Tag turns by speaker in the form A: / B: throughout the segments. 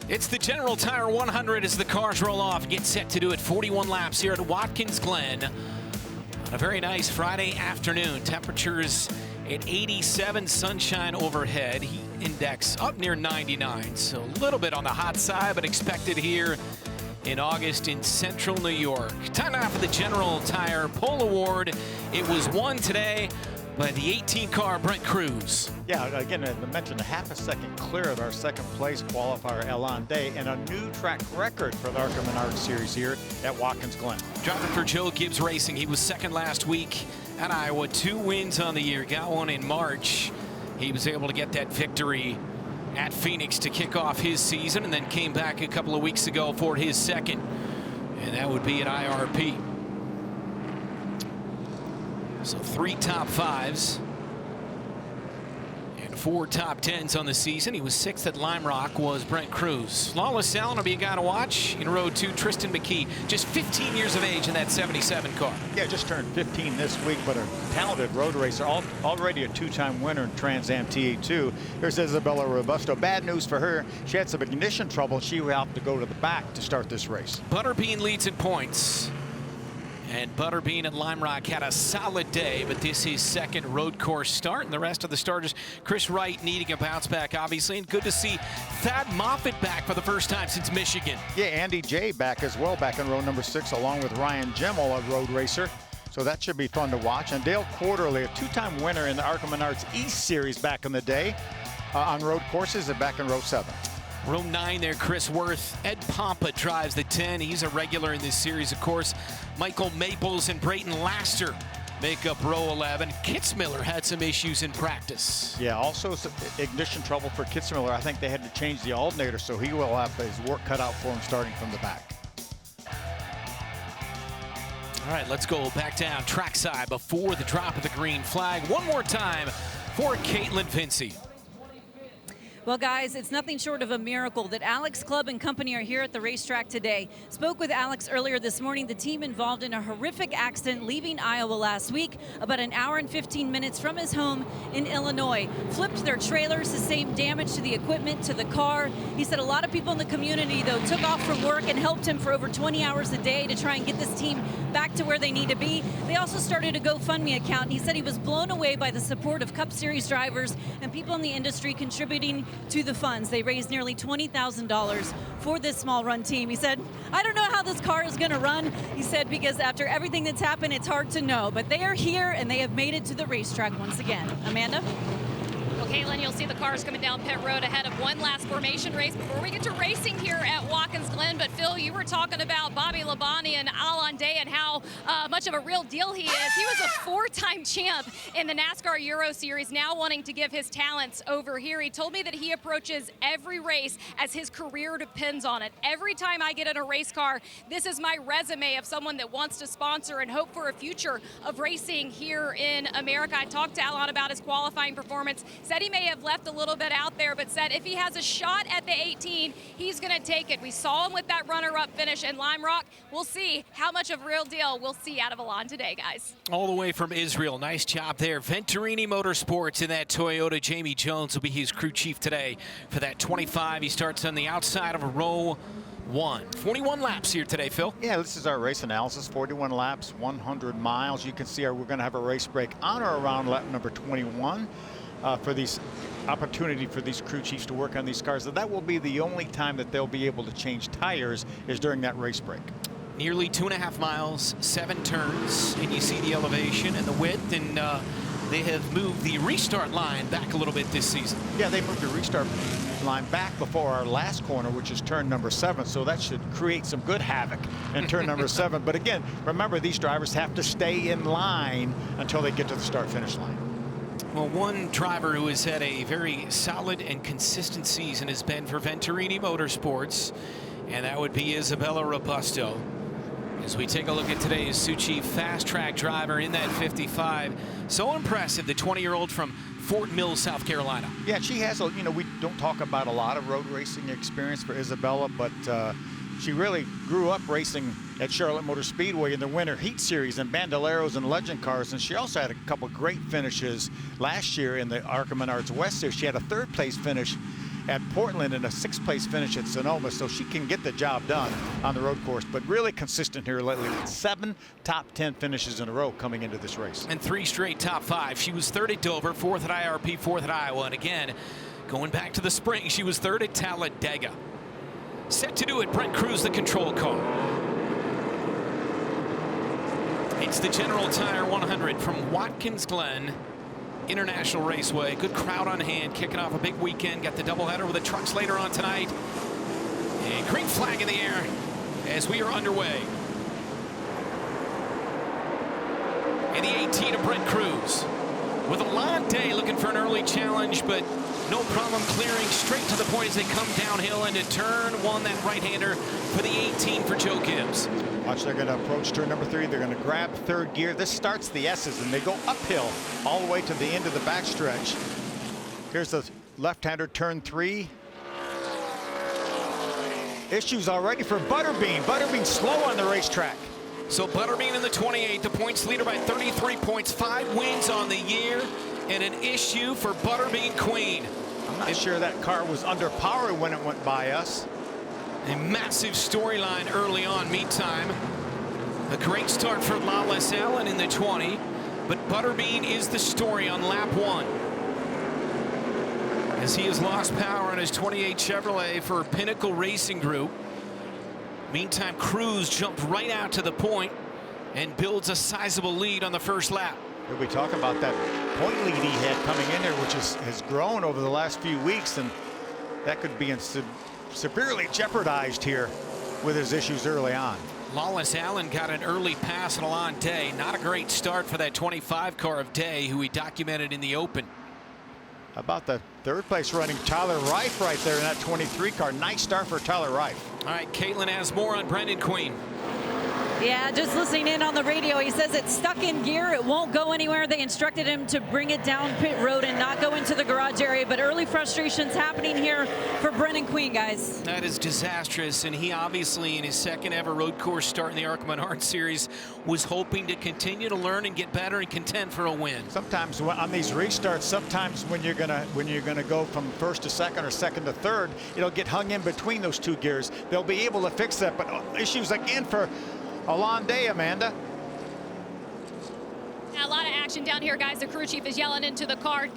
A: It's the General Tire 100 as the cars roll off. Get set to do it 41 laps here at Watkins Glen on a very nice Friday afternoon. Temperatures at 87, sunshine overhead. Heat index up near 99, so a little bit on the hot side, but expected here in August in central New York. Time now for the General Tire Pole Award. It was won today by the 18-car Brent Cruz.
B: Yeah, again, I mentioned a half a second clear of our second place qualifier, Elan Day, and a new track record for the ARCA Menards series here at Watkins Glen.
A: Driving for Joe Gibbs Racing. He was second last week at Iowa. 2 wins on the year. Got one in March. He was able to get that victory at Phoenix to kick off his season, and then came back a couple of weeks ago for his second, and that would be at IRP. So 3 top 5s and 4 top 10s on the season. He was 6th at Lime Rock, was Brent Cruz. Lawless Allen will be a guy to watch. In row 2, Tristan McKee, just 15 years of age in that 77 car.
B: Yeah, just turned 15 this week, but a talented road racer, already a 2-time winner in Trans Am TA2. Here's Isabella Robusto. Bad news for her. She had some ignition trouble. She will have to go to the back to start this race.
A: Butterbean leads in points. And Butterbean at Lime Rock had a solid day, but this is his second road course start, and the rest of the starters, Chris Wright needing a bounce back, obviously, and good to see Thad Moffitt back for the first time since Michigan.
B: Yeah, Andy J back as well, back in row number 6, along with Ryan Gemmel, a road racer. So that should be fun to watch. And Dale Quarterly, a 2-time winner in the ARCA Menards East Series back in the day on road courses, and back in row 7.
A: Row 9 there, Chris Worth. Ed Pompa drives the 10. He's a regular in this series, of course. Michael Maples and Brayton Laster make up row 11. Kitzmiller had some issues in practice.
B: Yeah, also some ignition trouble for Kitzmiller. I think they had to change the alternator, so he will have his work cut out for him starting from the back.
A: All right, let's go back down trackside before the drop of the green flag. One more time for Caitlin Vincey.
C: Well, guys, it's nothing short of a miracle that Alex Club and company are here at the racetrack today. Spoke with Alex earlier this morning. The team involved in a horrific accident leaving Iowa last week, about an hour and 15 minutes from his home in Illinois. Flipped their trailers, sustained damage to the equipment, to the car. He said a lot of people in the community, though, took off from work and helped him for over 20 hours a day to try and get this team back to where they need to be. They also started a GoFundMe account, and he said he was blown away by the support of Cup Series drivers and people in the industry contributing to the funds. They raised nearly $20,000 for this small run team. He said, I don't know how this car is going to run. He said, because after everything that's happened, it's hard to know. But they are here, and they have made it to the racetrack once again. Amanda?
D: Well, Caitlin, you'll see the cars coming down pit road ahead of one last formation race before we get to racing here at Watkins Glen. But Phil, you were talking about Bobby Labonte and Elan Day and how much of a real deal he is. He was a 4-time champ in the NASCAR Euro Series, now wanting to give his talents over here. He told me that he approaches every race as his career depends on it. Every time I get in a race car, this is my resume of someone that wants to sponsor and hope for a future of racing here in America. I talked to Elan about his qualifying performance. Said he may have left a little bit out there, but said if he has a shot at the 18, he's going to take it. We saw him with that runner-up finish in Lime Rock. We'll see how much of real deal we'll see out of Elan today, guys.
A: All the way from Israel. Nice job there. Venturini Motorsports in that Toyota. Jamie Jones will be his crew chief today for that 25. He starts on the outside of row 1. 41 laps here today, Phil.
B: Yeah, this is our race analysis. 41 laps, 100 miles. You can see we're going to have a race break on or around lap number 21. For these opportunity for these crew chiefs to work on these cars. So that will be the only time that they'll be able to change tires is during that race break.
A: Nearly 2.5 miles, 7 turns, and you see the elevation and the width, and they have moved the restart line back a little bit this season.
B: Yeah, they moved the restart line back before our last corner, which is turn number 7, so that should create some good havoc in turn number 7. But again, remember, these drivers have to stay in line until they get to the start-finish line.
A: Well, one driver who has had a very solid and consistent season has been for Venturini Motorsports, and that would be Isabella Robusto. As we take a look at today's Suchi fast track driver in that 55. So impressive, the 20-year-old from Fort Mill, South Carolina.
B: Yeah, she has, we don't talk about a lot of road racing experience for Isabella, but she really grew up racing at Charlotte Motor Speedway in the Winter Heat Series and Bandoleros and Legend cars, and she also had a couple great finishes last year in the ARCA Menards West Series. She had a 3rd place finish at Portland and a 6th place finish at Sonoma, so she can get the job done on the road course. But really consistent here lately. 7 top 10 finishes in a row coming into this race.
A: And 3 straight top 5. She was 3rd at Dover, 4th at IRP, 4th at Iowa. And again, going back to the spring, she was 3rd at Talladega. Set to do it, Brent Cruz, the control car. It's the General Tire 100 from Watkins Glen International Raceway. Good crowd on hand, kicking off a big weekend. Got the doubleheader with the trucks later on tonight. And green flag in the air as we are underway. And the 18 of Brent Cruz. With Alante looking for an early challenge, but no problem clearing straight to the point as they come downhill into turn 1, that right-hander for the 18 for Joe Gibbs.
B: Watch, they're going to approach turn number 3. They're going to grab 3rd gear. This starts the S's, and they go uphill all the way to the end of the backstretch. Here's the left-hander, turn 3. Issues already for Butterbean. Butterbean slow on the racetrack.
A: So Butterbean in the 28, the points leader by 33 points, 5 wins on the year, and an issue for Butterbean Queen.
B: I'm not sure that car was underpowered when it went by us.
A: A massive storyline early on. Meantime, a great start for Lawless Allen in the 20, but Butterbean is the story on lap 1. As he has lost power on his 28 Chevrolet for Pinnacle Racing Group. Meantime, Cruz jumped right out to the point and builds a sizable lead on the first lap.
B: We talk about that point lead he had coming in there, which has grown over the last few weeks, and that could be severely jeopardized here with his issues early on.
A: Lawless Allen got an early pass on Alante. Not a great start for that 25 car of Day, who he documented in the Open.
B: How about the 3rd place running Tyler Reif right there in that 23 car. Nice start for Tyler Reif.
A: All right, Caitlin has more on Brendan Queen.
C: Yeah, just listening in on the radio, he says it's stuck in gear. It won't go anywhere. They instructed him to bring it down pit road and not go into the garage area. But early frustrations happening here for Brendan Queen, guys.
A: That is disastrous. And he obviously, in his 2nd ever road course start in the ARCA Menards series, was hoping to continue to learn and get better and contend for a win.
B: Sometimes on these restarts, sometimes when you're gonna go from 1st to 2nd or 2nd to 3rd, it'll get hung in between those 2 gears. They'll be able to fix that. But issues again for Alante, Amanda.
D: A lot of action down here, guys. The crew chief is yelling into the car,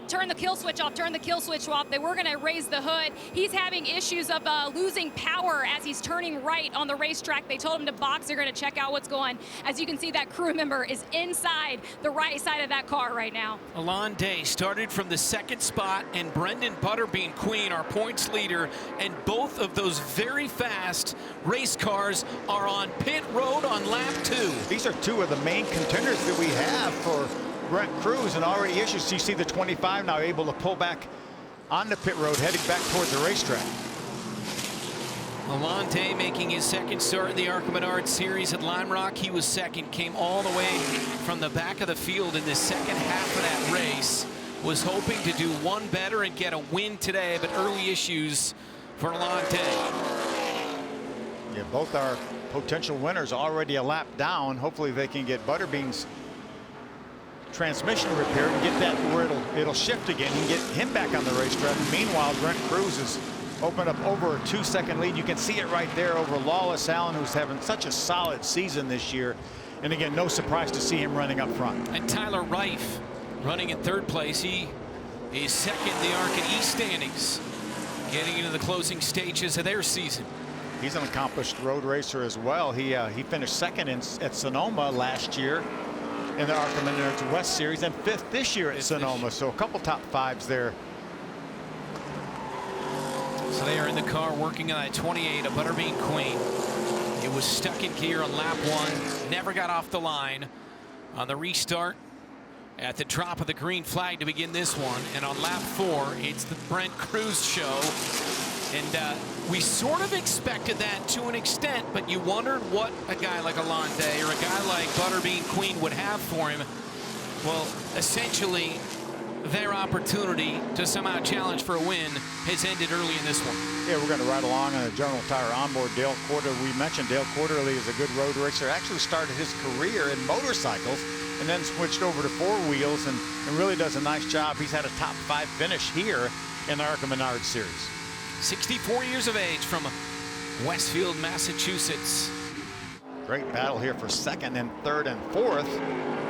D: turn the kill switch off, turn the kill switch off. They were going to raise the hood. He's having issues of losing power as he's turning right on the racetrack. They told him to box. They're going to check out what's going. As you can see, that crew member is inside the right side of that car right now.
A: Alante started from the 2nd spot, and Brendan Butterbean Queen, our points leader, and both of those very fast race cars are on pit road on lap 2.
B: These are 2 of the main contenders that we have for Brent Cruz, and already issues. You see the 25 now able to pull back on the pit road, heading back towards the racetrack.
A: Alante making his 2nd start in the ARCA Menards series at Lime Rock. He was 2nd, came all the way from the back of the field in the 2nd half of that race. Was hoping to do one better and get a win today, but early issues for Alante.
B: Yeah, both our potential winners already a lap down. Hopefully they can get Butterbean's transmission repaired and get that where it'll shift again and get him back on the racetrack. Meanwhile, Brent Cruz has opened up over a 2-second lead. You can see it right there over Lawless Allen, who's having such a solid season this year. And again, no surprise to see him running up front.
A: And Tyler Reif running in 3rd place. He is 2nd in the ARCA East standings, getting into the closing stages of their season.
B: He's an accomplished road racer as well. He finished 2nd at Sonoma last year in the ARCA Menards West Series, and 5th this year at Sonoma. So a couple top 5s there.
A: So they are in the car working on that 28, a Butterbean Queen. It was stuck in gear on lap 1, never got off the line on the restart at the drop of the green flag to begin this one. And on lap 4, it's the Brent Cruz show. And we sort of expected that to an extent, but you wondered what a guy like Alante or a guy like Butterbean Queen would have for him. Well, essentially, their opportunity to somehow challenge for a win has ended early in this one.
B: Yeah, we're going to ride along on a General Tire onboard. Dale Quarterly, we mentioned Dale Quarterly is a good road racer. Actually started his career in motorcycles and then switched over to 4 wheels and really does a nice job. He's had a top 5 finish here in the ARCA Menards Series.
A: 64 years of age from Westfield, Massachusetts.
B: Great battle here for second and third and fourth.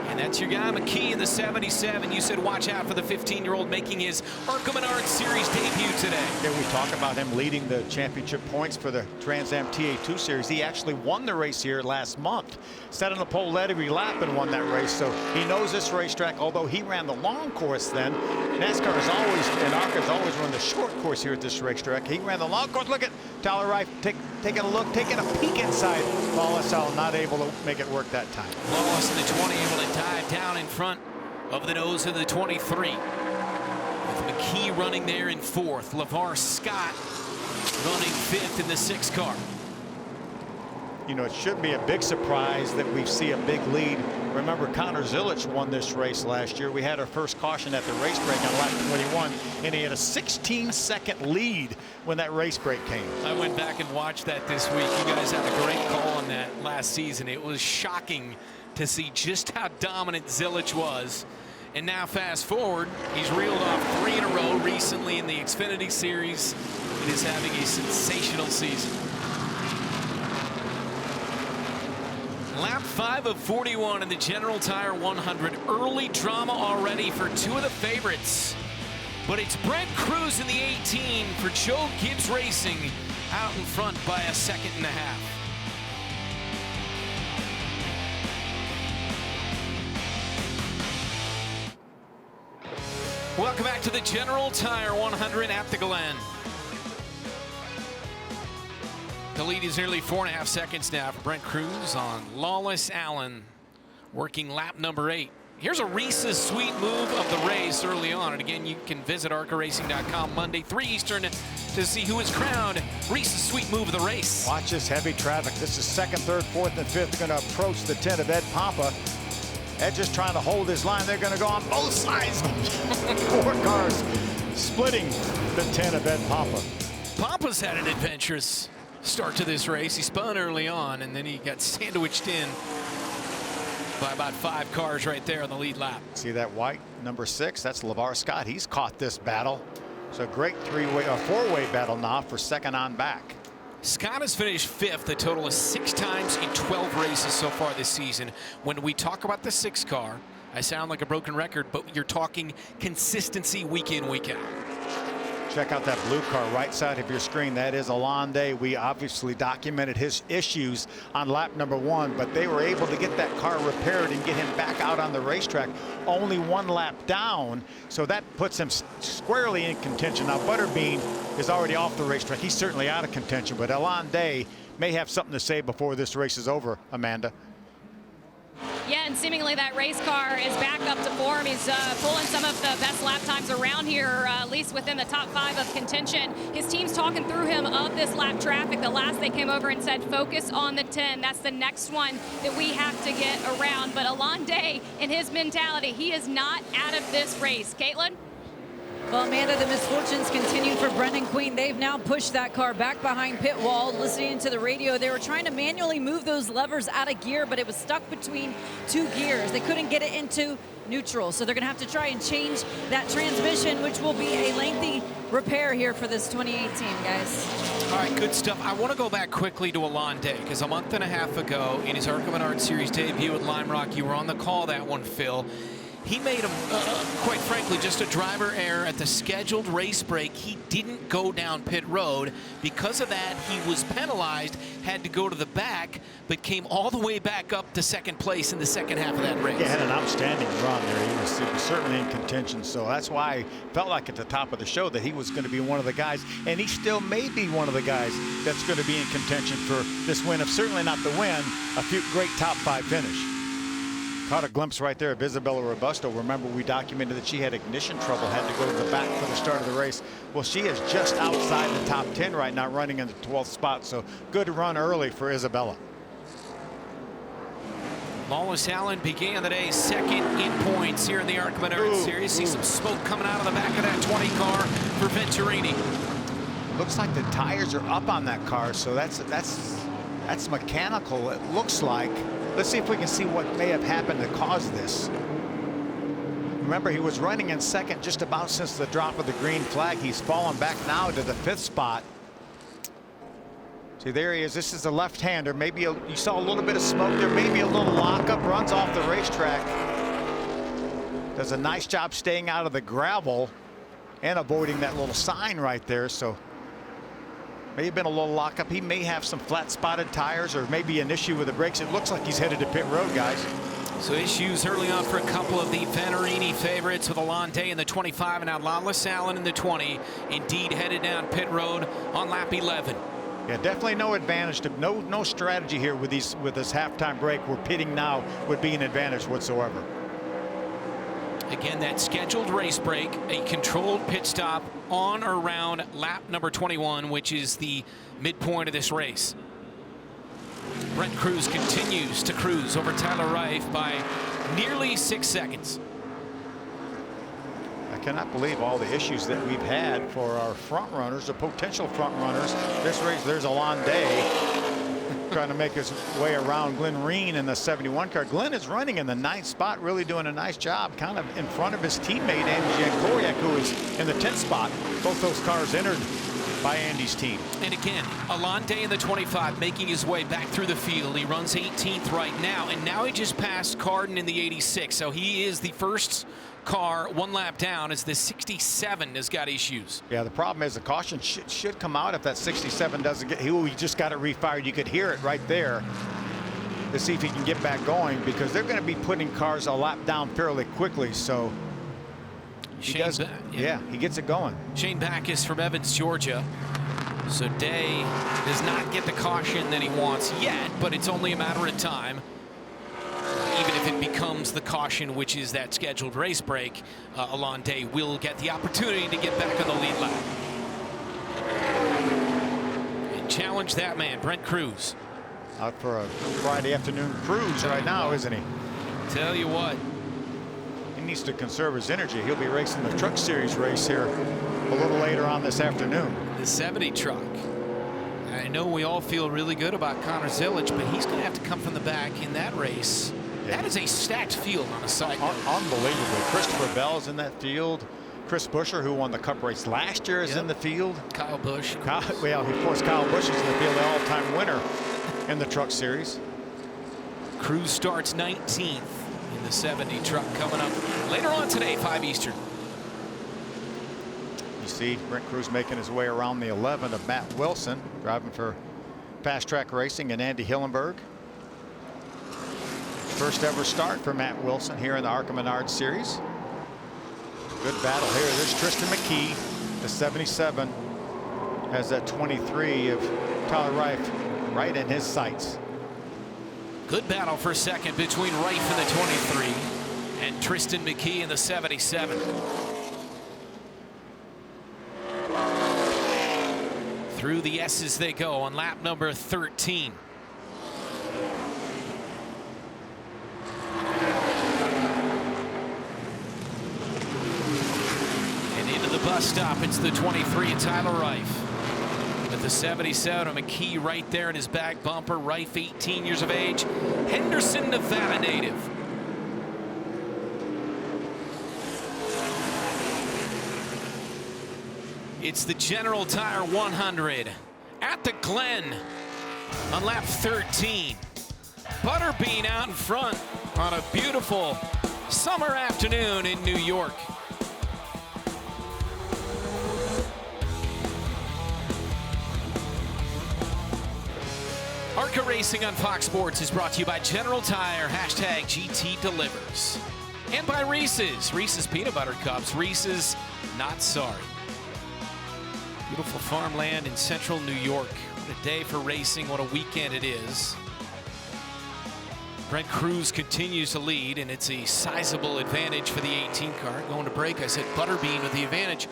A: And that's your guy, McKee, in the 77. You said watch out for the 15-year-old making his ARCA Menards Series debut today.
B: Yeah, we talk about him leading the championship points for the Trans Am TA2 Series. He actually won the race here last month. Set on the pole, led every lap and won that race. So he knows this racetrack, although he ran the long course then. NASCAR has always, and ARCA has always run the short course here at this racetrack. He ran the long course. Look at Tyler Wright taking a look, taking a peek inside. Lawless Allen not able to make it work that time.
A: Lawless in the 20 able to dive down in front of the nose of the 23. With McKee running there in fourth. LeVar Scott running fifth in the 6 car.
B: You know, it shouldn't be a big surprise that we see a big lead. Remember, Connor Zilic won this race last year. We had our first caution at the race break on lap 21, and he had a 16-second lead when that race break came.
A: I went back and watched that this week. You guys had a great call on that last season. It was shocking to see just how dominant Zilic was. And now fast forward, he's reeled off 3 in a row recently in the Xfinity Series. It is having a sensational season. Lap 5 of 41 in the General Tire 100. Early drama already for 2 of the favorites. But it's Brent Cruz in the 18 for Joe Gibbs Racing out in front by a 1.5 seconds. Welcome back to the General Tire 100 at the Glen. The lead is nearly 4.5 seconds now for Brent Cruz on Lawless Allen, working lap number 8. Here's a Reese's Sweet Move of the race early on. And again, you can visit arcaracing.com Monday, 3 Eastern, to see who is crowned Reese's Sweet Move of the race.
B: Watch this heavy traffic. This is 2nd, 3rd, 4th, and 5th. Going to approach the 10 of Ed Pompa. Ed just trying to hold his line. They're going to go on both sides. 4 cars splitting the 10 of Ed Pompa.
A: Pompa's had an adventurous start to this race. He spun early on, and then he got sandwiched in by about 5 cars right there on the lead lap.
B: See that white number 6? That's LeVar Scott. He's caught this battle. It's a great 4-way battle now for second on back.
A: Scott has finished 5th a total of 6 times in 12 races so far this season. When we talk about the 6 car, I sound like a broken record, but you're talking consistency week in, week out.
B: Check out that blue car right side of your screen. That is Alonde. We obviously documented his issues on lap number 1, but they were able to get that car repaired and get him back out on the racetrack only 1 lap down. So that puts him squarely in contention. Now Butterbean is already off the racetrack. He's certainly out of contention, but Alonde may have something to say before this race is over, Amanda.
D: Yeah, and seemingly that race car is back up to form. He's pulling some of the best lap times around here, at least within the top 5 of contention. His team's talking through him of this lap traffic. The last they came over and said, focus on the 10. That's the next one that we have to get around. But Alonde, in his mentality, he is not out of this race. Caitlin?
C: Well, Amanda, the misfortunes continue for Brendan Queen. They've now pushed that car back behind pit wall. Listening to the radio, they were trying to manually move those levers out of gear, but it was stuck between 2 gears. They couldn't get it into neutral, so they're going to have to try and change that transmission, which will be a lengthy repair here for this 2018, guys.
A: All right, good stuff. I want to go back quickly to Alonde, because a month and a half ago in his ARCA Menards Series debut at Lime Rock, you were on the call that one, Phil. He made, quite frankly, just a driver error at the scheduled race break. He didn't go down pit road. Because of that, he was penalized, had to go to the back, but came all the way back up to 2nd place in the second half of that race.
B: He had an outstanding run there. He was certainly in contention. So that's why I felt like at the top of the show that he was going to be one of the guys, and he still may be one of the guys that's going to be in contention for this win, if certainly not the win, a great top 5 finish. Caught a glimpse right there of Isabella Robusto. Remember, we documented that she had ignition trouble, had to go to the back for the start of the race. Well, she is just outside the top 10 right now, running in the 12th spot. So good run early for Isabella.
A: Lawless Allen began the day 2nd in points here in the ARCA Menards Series. See some smoke coming out of the back of that 20 car for Venturini.
B: Looks like the tires are up on that car, so that's mechanical, it looks like. Let's see if we can see what may have happened to cause this. Remember, he was running in second just about since the drop of the green flag. He's fallen back now to the 5th spot. See, there he is. This is a left-hander. Maybe you saw a little bit of smoke there. Maybe a little lockup. Runs off the racetrack. Does a nice job staying out of the gravel and avoiding that little sign right there. So may have been a little lockup. He may have some flat-spotted tires or maybe an issue with the brakes. It looks like he's headed to pit road, guys.
A: So issues early on for a couple of the Venerini favorites with Alonde in the 25 and now Lawless Allen in the 20. Indeed headed down pit road on lap 11.
B: Yeah, definitely no advantage to no strategy here with this halftime break where pitting now would be an advantage whatsoever.
A: Again, that scheduled race break, a controlled pit stop on or around lap number 21, which is the midpoint of this race. Brent Cruz continues to cruise over Tyler Reif by nearly 6 seconds.
B: I cannot believe all the issues that we've had for our front runners, the potential front runners. This race, there's Alonde trying to make his way around Glen in the 71 car. Glen is running in the 9th spot, really doing a nice job, kind of in front of his teammate Andy Jankoriak, who is in the 10th spot. Both those cars entered by Andy's team.
A: And again, Alonde in the 25 making his way back through the field. He runs 18th right now, and now he just passed Carden in the 86. So he is the first car 1 lap down as the 67 has got issues.
B: Yeah, the problem is the caution should come out if that 67 doesn't get. He just got it refired. You could hear it right there to see if he can get back going, because they're going to be putting cars a lap down fairly quickly. So he does. Yeah, he gets it going.
A: Shane Backus from Evans, Georgia. So Day does not get the caution that he wants yet, but it's only a matter of time. Even if it becomes the caution, which is that scheduled race break, Alonde will get the opportunity to get back on the lead lap. And challenge that man, Brent Cruz.
B: Out for a Friday afternoon cruise right now, isn't he?
A: Tell you what.
B: He needs to conserve his energy. He'll be racing the Truck Series race here a little later on this afternoon.
A: The 70 truck. I know we all feel really good about Connor Zilic, but he's going to have to come from the back in that race. Yeah. That is a stacked field on a side note.
B: Unbelievable. Christopher Bell is in that field. Chris Buescher, who won the Cup race last year, is in the field.
A: Kyle Busch.
B: Well, of course, Kyle Busch is in the field, the all-time winner in the Truck Series.
A: Cruz starts 19th in the 70 truck coming up later on today, 5 Eastern.
B: You see Brent Cruz making his way around the 11 of Matt Wilson, driving for Fast Track Racing and Andy Hillenberg. First ever start for Matt Wilson here in the ARCA Menards series. Good battle here. There's Tristan McKee, the 77, has that 23 of Tyler Reif right in his sights.
A: Good battle for second between Reif in the 23 and Tristan McKee in the 77. Through the S's they go on lap number 13. And into the bus stop, it's the 23 of Tyler Reif. With the 77 of McKee right there in his back bumper. Reif, 18 years of age. Henderson, Nevada native. It's the General Tire 100 at the Glen on lap 13. Butterbean out in front on a beautiful summer afternoon in New York. ARCA Racing on Fox Sports is brought to you by General Tire, hashtag GT Delivers. And by Reese's, Reese's Peanut Butter Cups, Reese's Not Sorry. Beautiful farmland in central New York. What a day for racing, what a weekend it is. Brent Cruz continues to lead, and it's a sizable advantage for the 18 car. Going to break, I said Butterbean with the advantage.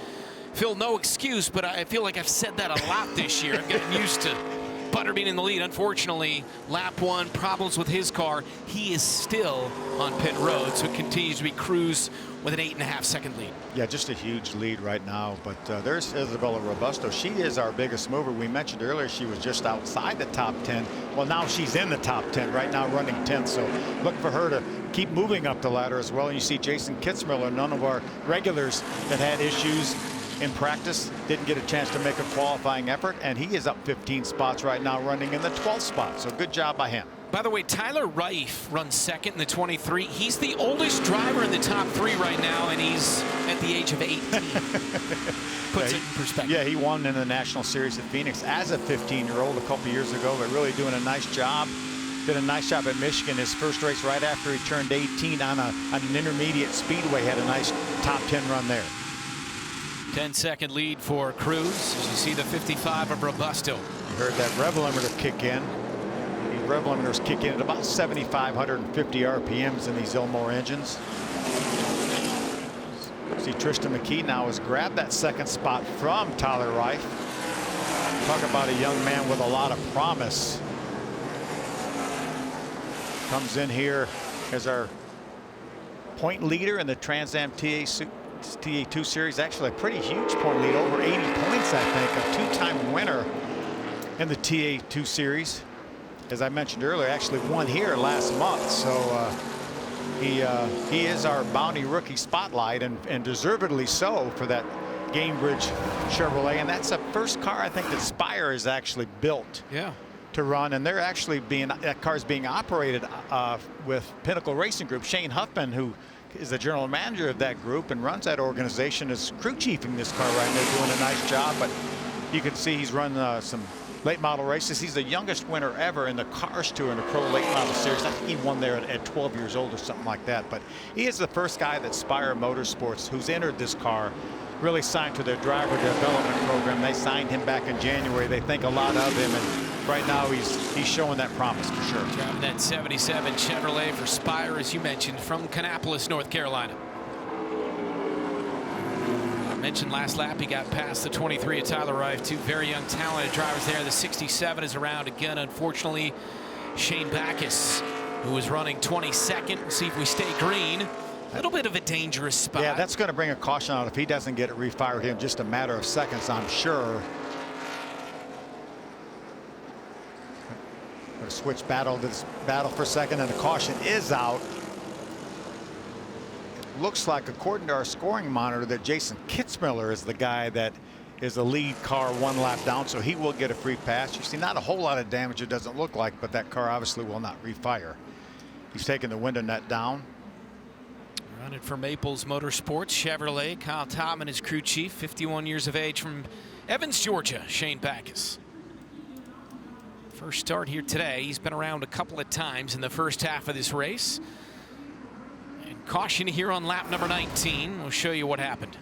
A: Phil, no excuse, but I feel like I've said that a lot this year. I've gotten used to Butterbean in the lead. Unfortunately, lap 1, problems with his car. He is still on pit road, so it continues to be Cruz with an 8.5 second lead.
B: Yeah, just a huge lead right now. But there's Isabella Robusto. She is our biggest mover. We mentioned earlier she was just outside the top 10. Well, now she's in the top 10 right now, running 10th. So look for her to keep moving up the ladder as well. And you see Jason Kitzmiller, none of our regulars that had issues in practice, didn't get a chance to make a qualifying effort, and he is up 15 spots right now, running in the 12th spot. So good job by him.
A: By the way, Tyler Reif runs second in the 23. He's the oldest driver in the top 3 right now, and he's at the age of 18. Puts it in perspective.
B: Yeah, he won in the National Series at Phoenix as a 15-year-old a couple years ago, but really doing a nice job. Did a nice job at Michigan. His first race right after he turned 18 on an intermediate speedway. Had a nice top 10 run there.
A: 10-second lead for Cruz. As you see the 55 of Robusto.
B: You heard that rev limiter kick in. The rev limiters kick in at about 7,550 RPMs in these Ilmor engines. See Tristan McKee now has grabbed that second spot from Tyler Reif. Talk about a young man with a lot of promise. Comes in here as our point leader in the Trans Am TA2 series. Actually a pretty huge point lead, over 80 points, I think. A 2-time winner in the TA2 series. As I mentioned earlier, actually won here last month. So he is our bounty rookie spotlight, and deservedly so for that Gamebridge Chevrolet. And that's the first car I think that Spire is actually built.
A: Yeah.
B: To run, and they're actually that car's being operated with Pinnacle Racing Group. Shane Huffman, who is the general manager of that group and runs that organization, is crew chiefing this car right now, doing a nice job. But you can see he's run some late model races. He's the youngest winner ever in the Cars Tour in the Pro Late Model Series. I think he won there at 12 years old or something like that. But he is the first guy that Spire Motorsports, who's entered this car, really signed to their driver development program. They signed him back in January. They think a lot of him, and right now he's showing that promise for sure.
A: Driving that 77 Chevrolet for Spire, as you mentioned, from Kannapolis, North Carolina. I mentioned last lap he got past the 23 of Tyler Reif. 2 very young, talented drivers there. The 67 is around again, unfortunately. Shane Backus, who was running 22nd. We'll see if we stay green. A little bit of a dangerous spot.
B: Yeah, that's going to bring a caution out if he doesn't get it refired here in just a matter of seconds, I'm sure. Going to switch battle for a second, and the caution is out. It looks like, according to our scoring monitor, that Jason Kitzmiller is the guy that is the lead car 1 lap down, so he will get a free pass. You see, not a whole lot of damage, it doesn't look like, but that car obviously will not refire. He's taking the window net down.
A: Running for Maples Motorsports Chevrolet. Kyle Topman is crew chief, 51 years of age, from Evans, Georgia. Shane Backus. First start here today. He's been around a couple of times in the first half of this race. And caution here on lap number 19. We'll show you what happened.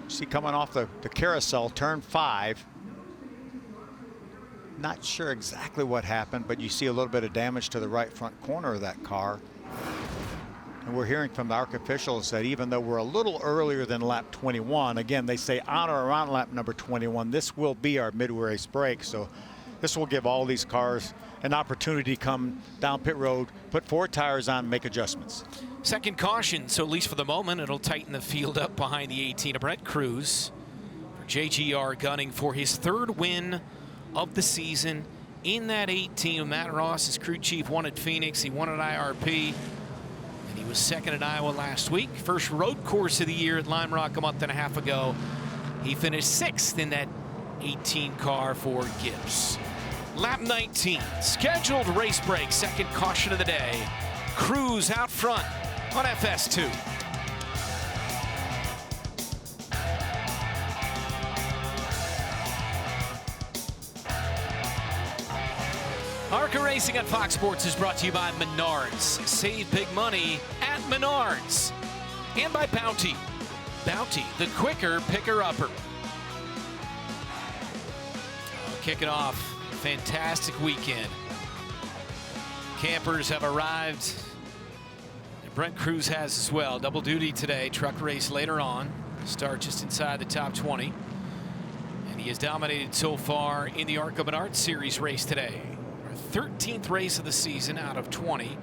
B: See, coming off the carousel, turn 5. Not sure exactly what happened, but you see a little bit of damage to the right front corner of that car. And we're hearing from the ARCA officials that even though we're a little earlier than lap 21, again, they say on or around lap number 21, this will be our mid-race break. So this will give all these cars an opportunity to come down pit road, put 4 tires on, make adjustments.
A: Second caution, so at least for the moment, it'll tighten the field up behind the 18 of Brett Cruz. For JGR gunning for his 3rd win of the season in that 18. Matt Ross, his crew chief, won at Phoenix. He won at IRP. He was 2nd at Iowa last week. First road course of the year at Lime Rock a month and a half ago. He finished 6th in that 18 car for Gibbs. Lap 19, scheduled race break, 2nd caution of the day. Cruz out front on FS2. ARCA Racing at Fox Sports is brought to you by Menards. Save big money at Menards. And by Bounty. Bounty, the quicker picker-upper. Kicking off, fantastic weekend. Campers have arrived. And Brent Cruz has as well. Double duty today, truck race later on. Start just inside the top 20. And he has dominated so far in the ARCA Menards Series race today. 13th race of the season out of 20,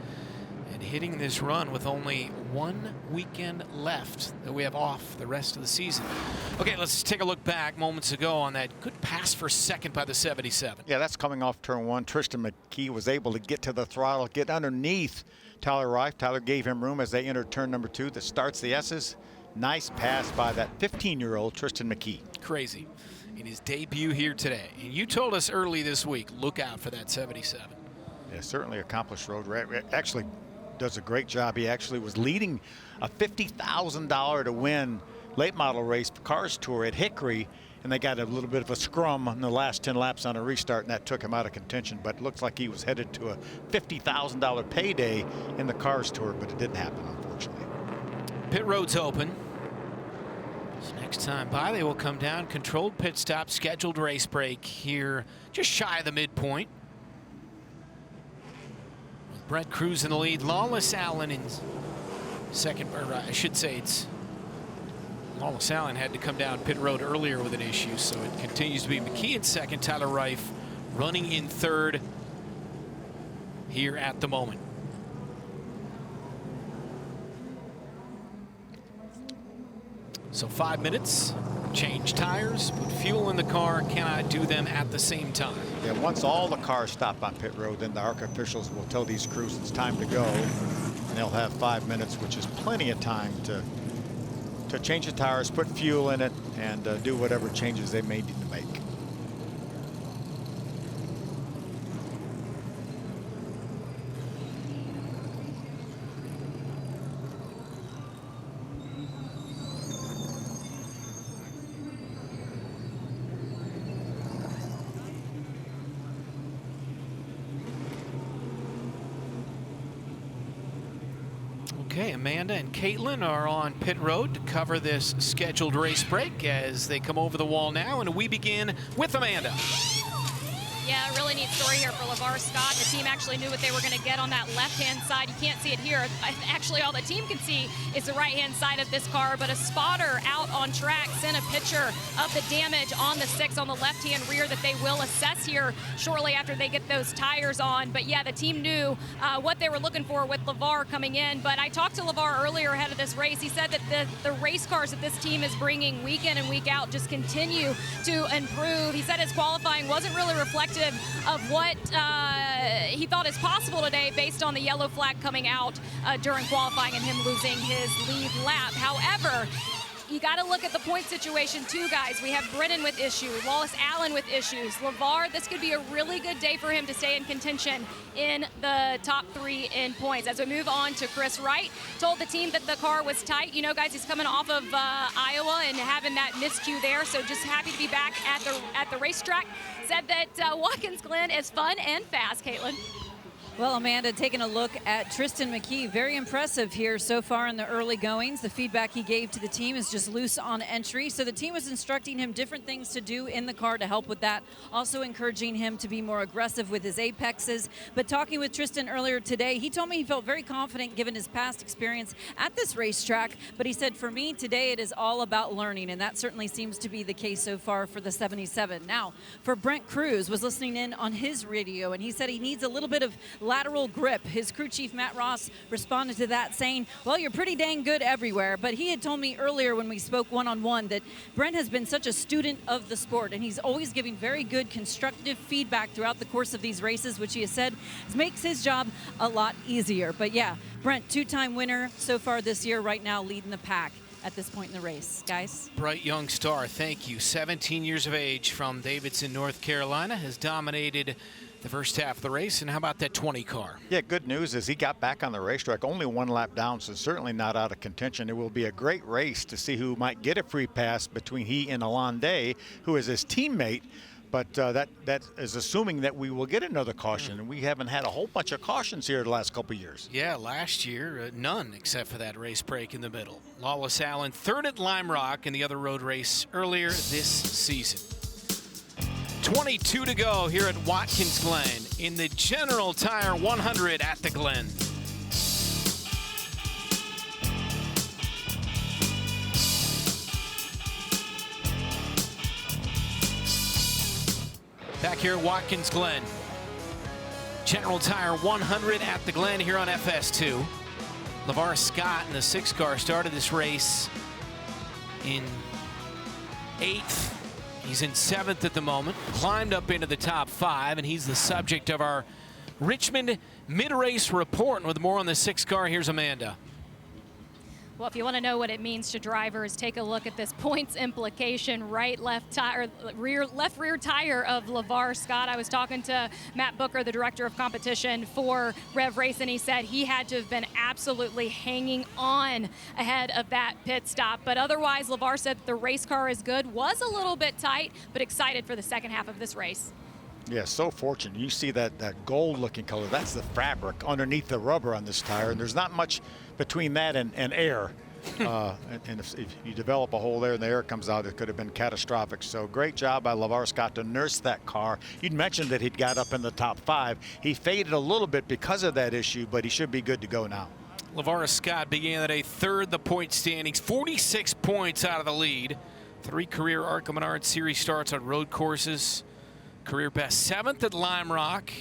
A: and hitting this run with only 1 weekend left that we have off the rest of the season. Okay, let's take a look back moments ago on that good pass for 2nd by the 77.
B: Yeah, that's coming off turn 1. Tristan McKee was able to get to the throttle, get underneath Tyler Reif. Tyler gave him room as they entered turn number 2 that starts the S's. Nice pass by that 15-year-old Tristan McKee.
A: Crazy. In his debut here today. And you told us early this week, look out for that 77.
B: Yeah, certainly accomplished road race. Actually does a great job. He actually was leading a $50,000 to win late model race for Cars Tour at Hickory, and they got a little bit of a scrum in the last 10 laps on a restart, and that took him out of contention. But it looks like he was headed to a $50,000 payday in the Cars Tour, but it didn't happen, unfortunately.
A: Pit road's open. So next time by, they will come down. Controlled pit stop, scheduled race break here, just shy of the midpoint. With Brett Cruz in the lead, Lawless Allen in second, or I should say it's Lawless Allen had to come down pit road earlier with an issue, so it continues to be McKee in second, Tyler Reif running in third here at the moment. So 5 minutes, change tires, put fuel in the car, cannot do them at the same time.
B: Yeah, once all the cars stop on pit road, then the ARCA officials will tell these crews it's time to go, and they'll have 5 minutes, which is plenty of time to change the tires, put fuel in it, and do whatever changes they may need to make.
A: Okay, Amanda and Caitlin are on pit road to cover this scheduled race break as they come over the wall now, and we begin with Amanda.
D: Yeah, a really neat story here for LeVar Scott. The team actually knew what they were going to get on that left-hand side. You can't see it here. Actually, all the team can see is the right-hand side of this car, but a spotter out on track sent a picture of the damage on the 6 on the left-hand rear that they will assess here shortly after they get those tires on. But yeah, the team knew what they were looking for with LeVar coming in. But I talked to LeVar earlier ahead of this race. He said that the race cars that this team is bringing week in and week out just continue to improve. He said his qualifying wasn't really reflective of what he thought is possible today based on the yellow flag coming out during qualifying and him losing his lead lap. However, you got to look at the point situation too, guys. We have Brennan with issues, Lawless Allen with issues. LeVar, this could be a really good day for him to stay in contention in the top 3 in points. As we move on to Chris Wright, told the team that the car was tight. You know, guys, he's coming off of Iowa and having that miscue there, so just happy to be back at the racetrack. Said that Watkins Glen is fun and fast, Caitlin.
C: Well, Amanda, taking a look at Tristan McKee, very impressive here so far in the early goings. The feedback he gave to the team is just loose on entry. So the team was instructing him different things to do in the car to help with that. Also encouraging him to be more aggressive with his apexes. But talking with Tristan earlier today, he told me he felt very confident given his past experience at this racetrack. But he said, for me, today it is all about learning. And that certainly seems to be the case so far for the 77. Now, for Brent Cruz, was listening in on his radio, and he said he needs a little bit of lateral grip. His crew chief, Matt Ross, responded to that saying, well, you're pretty dang good everywhere. But he had told me earlier when we spoke one-on-one that Brent has been such a student of the sport, and he's always giving very good constructive feedback throughout the course of these races, which he has said makes his job a lot easier. But yeah, Brent, 2-time winner so far this year, right now leading the pack at this point in the race. Guys?
A: Bright young star, thank you. 17 years of age from Davidson, North Carolina, has dominated the first half of the race. And how about that 20 car?
B: Yeah, good news is he got back on the racetrack, only 1 lap down, so certainly not out of contention. It will be a great race to see who might get a free pass between he and Alon Day, who is his teammate. But that is assuming that we will get another caution, and we haven't had a whole bunch of cautions here the last couple of years.
A: Yeah, last year, none except for that race break in the middle. Lawless Allen, 3rd at Lime Rock in the other road race earlier this season. 22 to go here at Watkins Glen in the General Tire 100 at the Glen. Back here at Watkins Glen. General Tire 100 at the Glen here on FS2. LeVar Scott in the 6 car started this race in 8th. He's in 7th at the moment, climbed up into the top 5, and he's the subject of our Richmond mid-race report. And with more on the 6 car, here's Amanda.
D: Well, if you want to know what it means to drivers, take a look at this points implication. Left rear tire of LeVar Scott. I was talking to Matt Booker, the director of competition for Rev Race, and he said he had to have been absolutely hanging on ahead of that pit stop. But otherwise, LeVar said the race car is good. Was a little bit tight, but excited for the second half of this race.
B: Yeah, so fortunate. You see that gold looking color, that's the fabric underneath the rubber on this tire, and there's not much between that and air. And if you develop a hole there and the air comes out, it could have been catastrophic. So great job by LeVar Scott to nurse that car. You'd mentioned that he'd got up in the top 5. He faded a little bit because of that issue, but he should be good to go now.
A: LeVar Scott began the day third the point standings, 46 points out of the lead. 3 career ARCA Menards series starts on road courses. Career best 7th at Lime Rock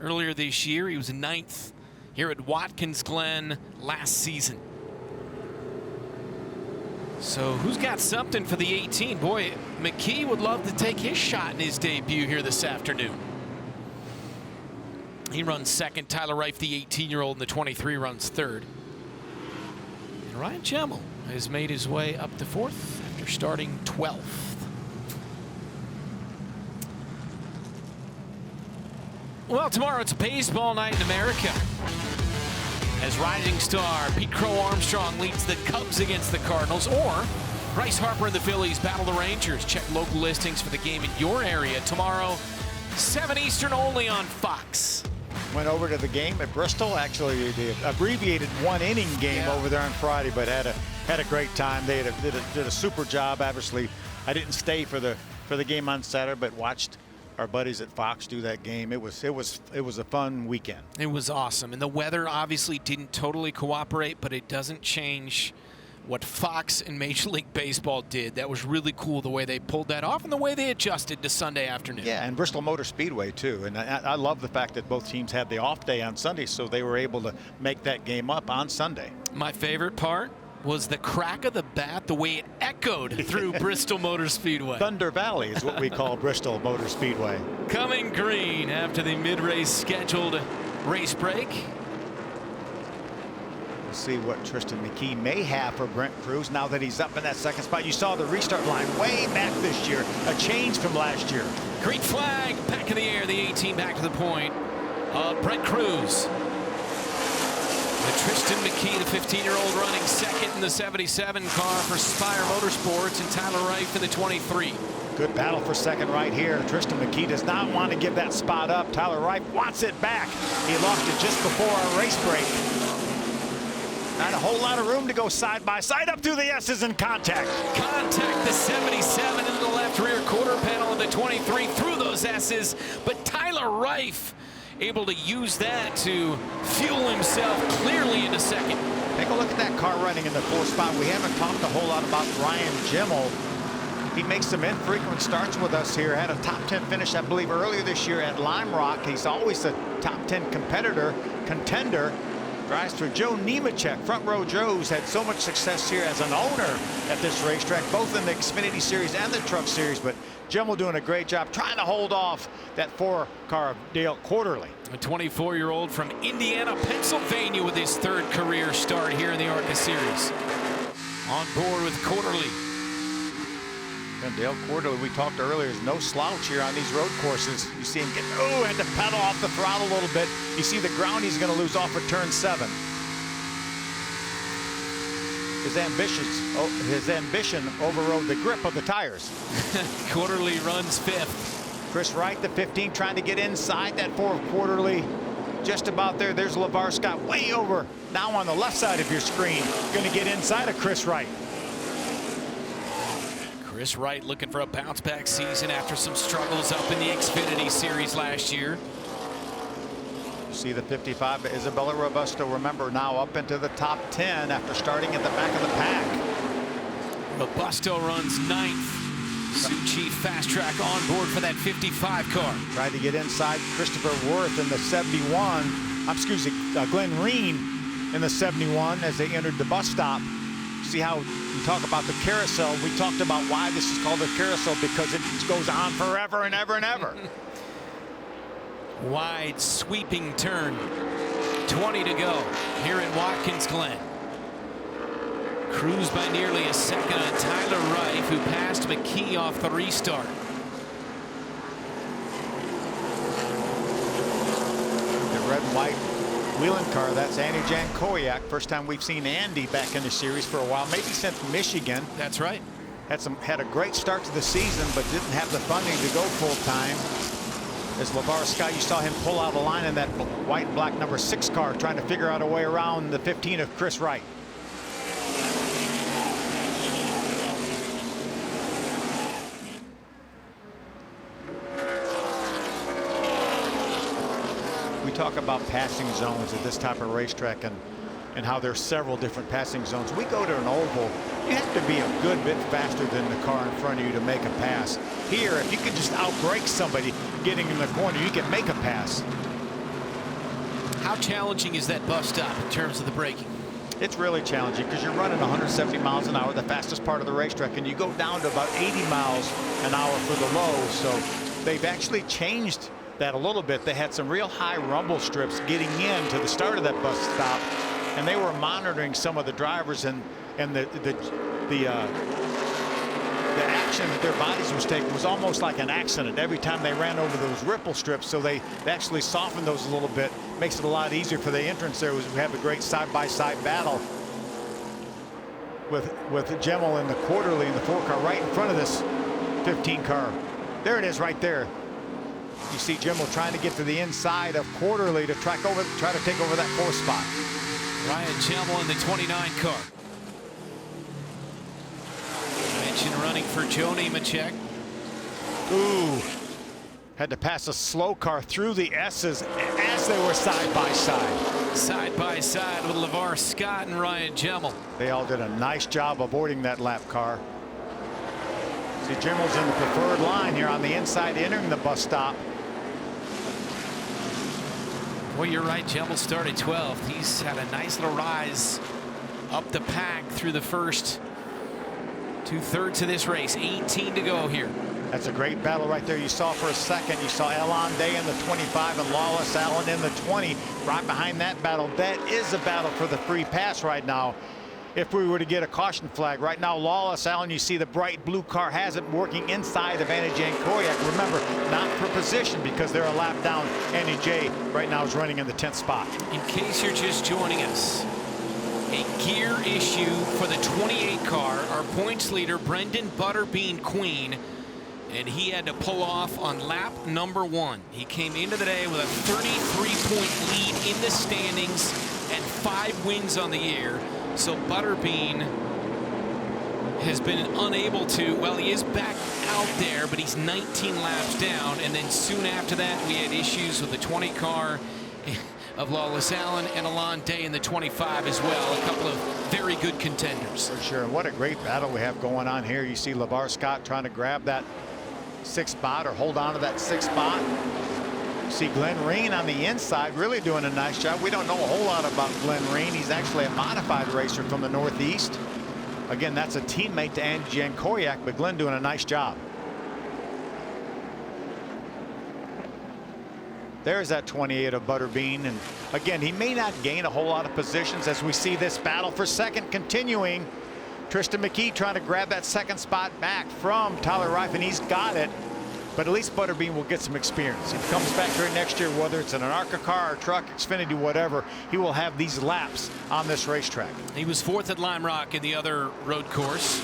A: earlier this year. He was 9th here at Watkins Glen last season. So who's got something for the 18? Boy, McKee would love to take his shot in his debut here this afternoon. He runs 2nd. Tyler Reif, the 18-year-old, and the 23 runs 3rd. And Ryan Gemmel has made his way up to 4th after starting 12th. Well, tomorrow it's baseball night in America, as rising star Pete Crow Armstrong leads the Cubs against the Cardinals, or Bryce Harper and the Phillies battle the Rangers. Check local listings for the game in your area tomorrow, 7 Eastern, only on Fox.
B: Went over to the game at Bristol. Actually, the abbreviated 1-inning game over there on Friday, but had a great time. They did a super job. Obviously, I didn't stay for the game on Saturday, but watched our buddies at Fox do that game. It was a fun weekend.
A: It was awesome, and the weather obviously didn't totally cooperate, but it doesn't change what Fox and Major League Baseball did. That was really cool, the way they pulled that off and the way they adjusted to Sunday afternoon.
B: Yeah, and Bristol Motor Speedway too. And I love the fact that both teams had the off day on Sunday, so they were able to make that game up on Sunday.
A: My favorite part was the crack of the bat, the way it echoed through Bristol Motor Speedway.
B: Thunder Valley is what we call Bristol Motor Speedway.
A: Coming green after the mid-race scheduled race break.
B: We'll see what Tristan McKee may have for Brent Cruz now that he's up in that 2nd spot. You saw the restart line way back this year, a change from last year.
A: Green flag, back in the air, the 18 back to the point of Brent Cruz. Tristan McKee, the 15-year-old, running 2nd in the 77 car for Spire Motorsports, and Tyler Reif in the 23.
B: Good battle for 2nd right here. Tristan McKee does not want to give that spot up. Tyler Reif wants it back. He lost it just before our race break. Not a whole lot of room to go side by side up through the S's and contact.
A: Contact the 77 into the left rear quarter panel of the 23 through those S's, but Tyler Reif able to use that to fuel himself clearly into 2nd.
B: Take a look at that car running in the 4th spot. We haven't talked a whole lot about Ryan Gemmel. He makes some infrequent starts with us here. Had a top 10 finish, I believe, earlier this year at Lime Rock. He's always a top 10 contender. Drives for Joe Nemechek. Front Row Joe's had so much success here as an owner at this racetrack, both in the Xfinity Series and the Truck Series. But Gemmel doing a great job trying to hold off that 4-car of Dale Quarterly.
A: A 24-year-old from Indiana, Pennsylvania, with his 3rd career start here in the ARCA Series. On board with Quarterly.
B: And Dale Quarterly, we talked earlier, is no slouch here on these road courses. You see him get, had to pedal off the throttle a little bit. You see the ground he's going to lose off of turn 7. His ambition overrode the grip of the tires.
A: Quarterly runs 5th.
B: Chris Wright, the 15, trying to get inside that 4 Quarterly. Just about there. There's LeVar Scott way over now on the left side of your screen. Going to get inside of Chris Wright.
A: Chris Wright looking for a bounce-back season after some struggles up in the Xfinity Series last year.
B: You see the 55, Isabella Robusto, remember, now up into the top 10 after starting at the back of the pack.
A: Robusto runs 9th. Sioux Chief Fast Track on board for that 55 car.
B: Tried to get inside Christopher Worth in the 71. Glen Reen in the 71 as they entered the bus stop. See how we talk about the carousel. We talked about why this is called a carousel, because it goes on forever and ever and ever.
A: Wide sweeping turn. 20 to go here at Watkins Glen. Cruised by nearly a second on Tyler Reif, who passed McKee off the restart.
B: The red and white wheeling car, that's Andy Jankowiak. First time we've seen Andy back in the series for a while, maybe since Michigan.
A: That's right.
B: Had a great start to the season, but didn't have the funding to go full time. As LeVar Scott, you saw him pull out a line in that white and black number 6 car, trying to figure out a way around the 15 of Chris Wright. We talk about passing zones at this type of racetrack and how there's several different passing zones. We go to an oval, you have to be a good bit faster than the car in front of you to make a pass. Here, if you can just outbrake somebody getting in the corner, you can make a pass.
A: How challenging is that bus stop in terms of the braking?
B: It's really challenging because you're running 170 miles an hour, the fastest part of the racetrack, and you go down to about 80 miles an hour for the low. So they've actually changed that a little bit. They had some real high rumble strips getting in to the start of that bus stop, and they were monitoring some of the drivers and the action that their bodies was taking was almost like an accident every time they ran over those ripple strips. So they actually softened those a little bit. Makes it a lot easier for the entrance there. We have a great side-by-side battle with Gemmel in the quarterly in the 4 car right in front of this 15 car. There it is right there. You see Gemmel trying to get to the inside of quarterly to try to take over that 4th spot.
A: Ryan Gemmel in the 29 car. Mention running for Joe Nemechek.
B: Ooh. Had to pass a slow car through the S's as they were side by side.
A: Side by side with LeVar Scott and Ryan Gemmel.
B: They all did a nice job avoiding that lap car. See, Gemmel's in the preferred line here on the inside entering the bus stop.
A: Well, you're right. Gemmel started 12th. He's had a nice little rise up the pack through the first 2/3 of this race. 18 to go here.
B: That's a great battle right there. You saw for a second, you saw Alon Day in the 25 and Lawless Allen in the 20. Right behind that battle, that is a battle for the free pass right now. If we were to get a caution flag right now, Lawless Allen, you see the bright blue car has it working inside of Andy Jankowiak. Remember, not for position because they're a lap down. Andy J right now is running in the 10th spot.
A: In case you're just joining us, a gear issue for the 28 car. Our points leader, Brendan Butterbean Queen, and he had to pull off on lap number 1. He came into the day with a 33-point lead in the standings and 5 wins on the year. So Butterbean has been unable to, well, he is back out there, but he's 19 laps down. And then soon after that, we had issues with the 20 car of Lawless Allen and Alon Day in the 25 as well. A couple of very good contenders.
B: For sure. And what a great battle we have going on here. You see LeVar Scott trying to grab that 6th spot or hold on to that 6th spot. You see Glen Reen on the inside really doing a nice job. We don't know a whole lot about Glen Reen. He's actually a modified racer from the Northeast. Again, that's a teammate to Andy Jankowiak, but Glen doing a nice job. There's that 28 of Butterbean, and again, he may not gain a whole lot of positions as we see this battle for second continuing. Tristan McKee trying to grab that 2nd spot back from Tyler Reif, and he's got it. But at least Butterbean will get some experience. If he comes back here next year, whether it's in an ARCA car or truck, Xfinity, whatever, he will have these laps on this racetrack.
A: He was 4th at Lime Rock in the other road course.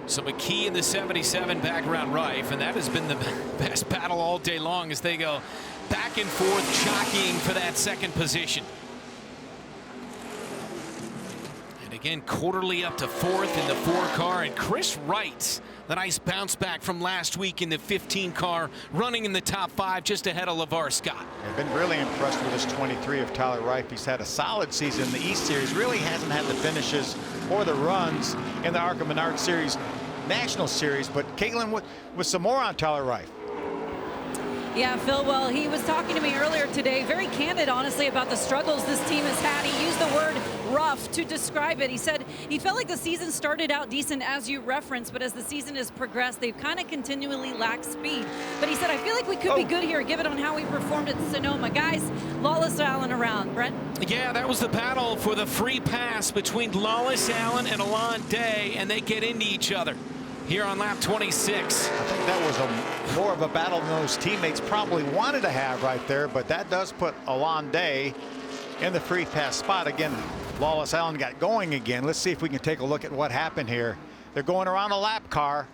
A: So McKee in the 77 back around Reif, and that has been the best battle all day long as they go back and forth, jockeying for that 2nd position. Again, quarterly up to 4th in the 4 car, and Chris Wright, the nice bounce back from last week in the 15 car, running in the top 5 just ahead of LeVar Scott.
B: I've been really impressed with this 23 of Tyler Reif. He's had a solid season in the East Series, really hasn't had the finishes or the runs in the ARCA Menards Series National Series. But Caitlin, with some more on Tyler Reif.
C: Yeah, Phil, well, he was talking to me earlier today, very candid, honestly, about the struggles this team has had. He used the word rough to describe it. He said he felt like the season started out decent, as you referenced, but as the season has progressed, they've kind of continually lacked speed. But he said, I feel like we could be good here, given on how we performed at Sonoma. Guys, Lawless Allen around. Brent?
A: Yeah, that was the battle for the free pass between Lawless Allen and Alon Day, and they get into each other here on lap 26.
B: I think that was more of a battle than those teammates probably wanted to have right there, but that does put Alon Day in the free pass spot. Again, Lawless Allen got going again. Let's see if we can take a look at what happened here. They're going around a lap car.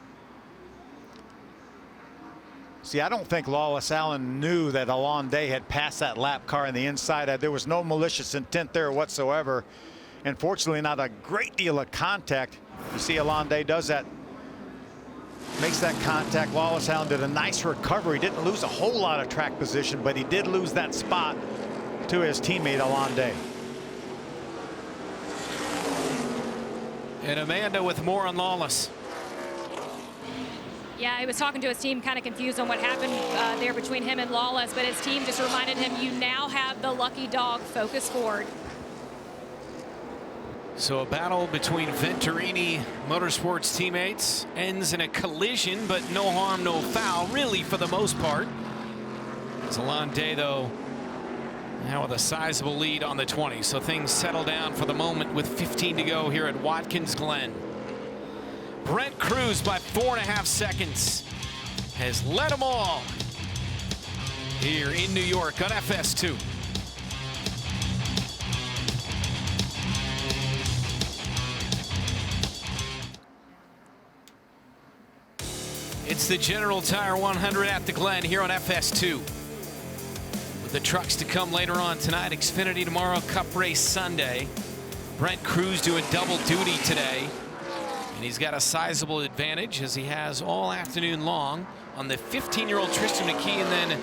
B: See, I don't think Lawless Allen knew that Alon Day had passed that lap car on the inside. There was no malicious intent there whatsoever. And fortunately, not a great deal of contact. You see Alon Day does that, makes that contact. Lawless Allen did a nice recovery. Didn't lose a whole lot of track position, but he did lose that spot to his teammate Alon Day.
A: And Amanda with more on Lawless.
D: Yeah, he was talking to his team, kind of confused on what happened there between him and Lawless, but his team just reminded him, you now have the lucky dog, focus forward.
A: So a battle between Venturini Motorsports teammates ends in a collision, but no harm, no foul, really, for the most part. It's Alon Day, though, now with a sizable lead on the 20. So things settle down for the moment with 15 to go here at Watkins Glen. Brent Cruz by 4.5 seconds has led them all here in New York on FS2. It's the General Tire 100 at the Glen here on FS2. With the trucks to come later on tonight, Xfinity tomorrow, Cup Race Sunday. Brent Cruz doing double duty today. And he's got a sizable advantage, as he has all afternoon long, on the 15-year-old Tristan McKee, and then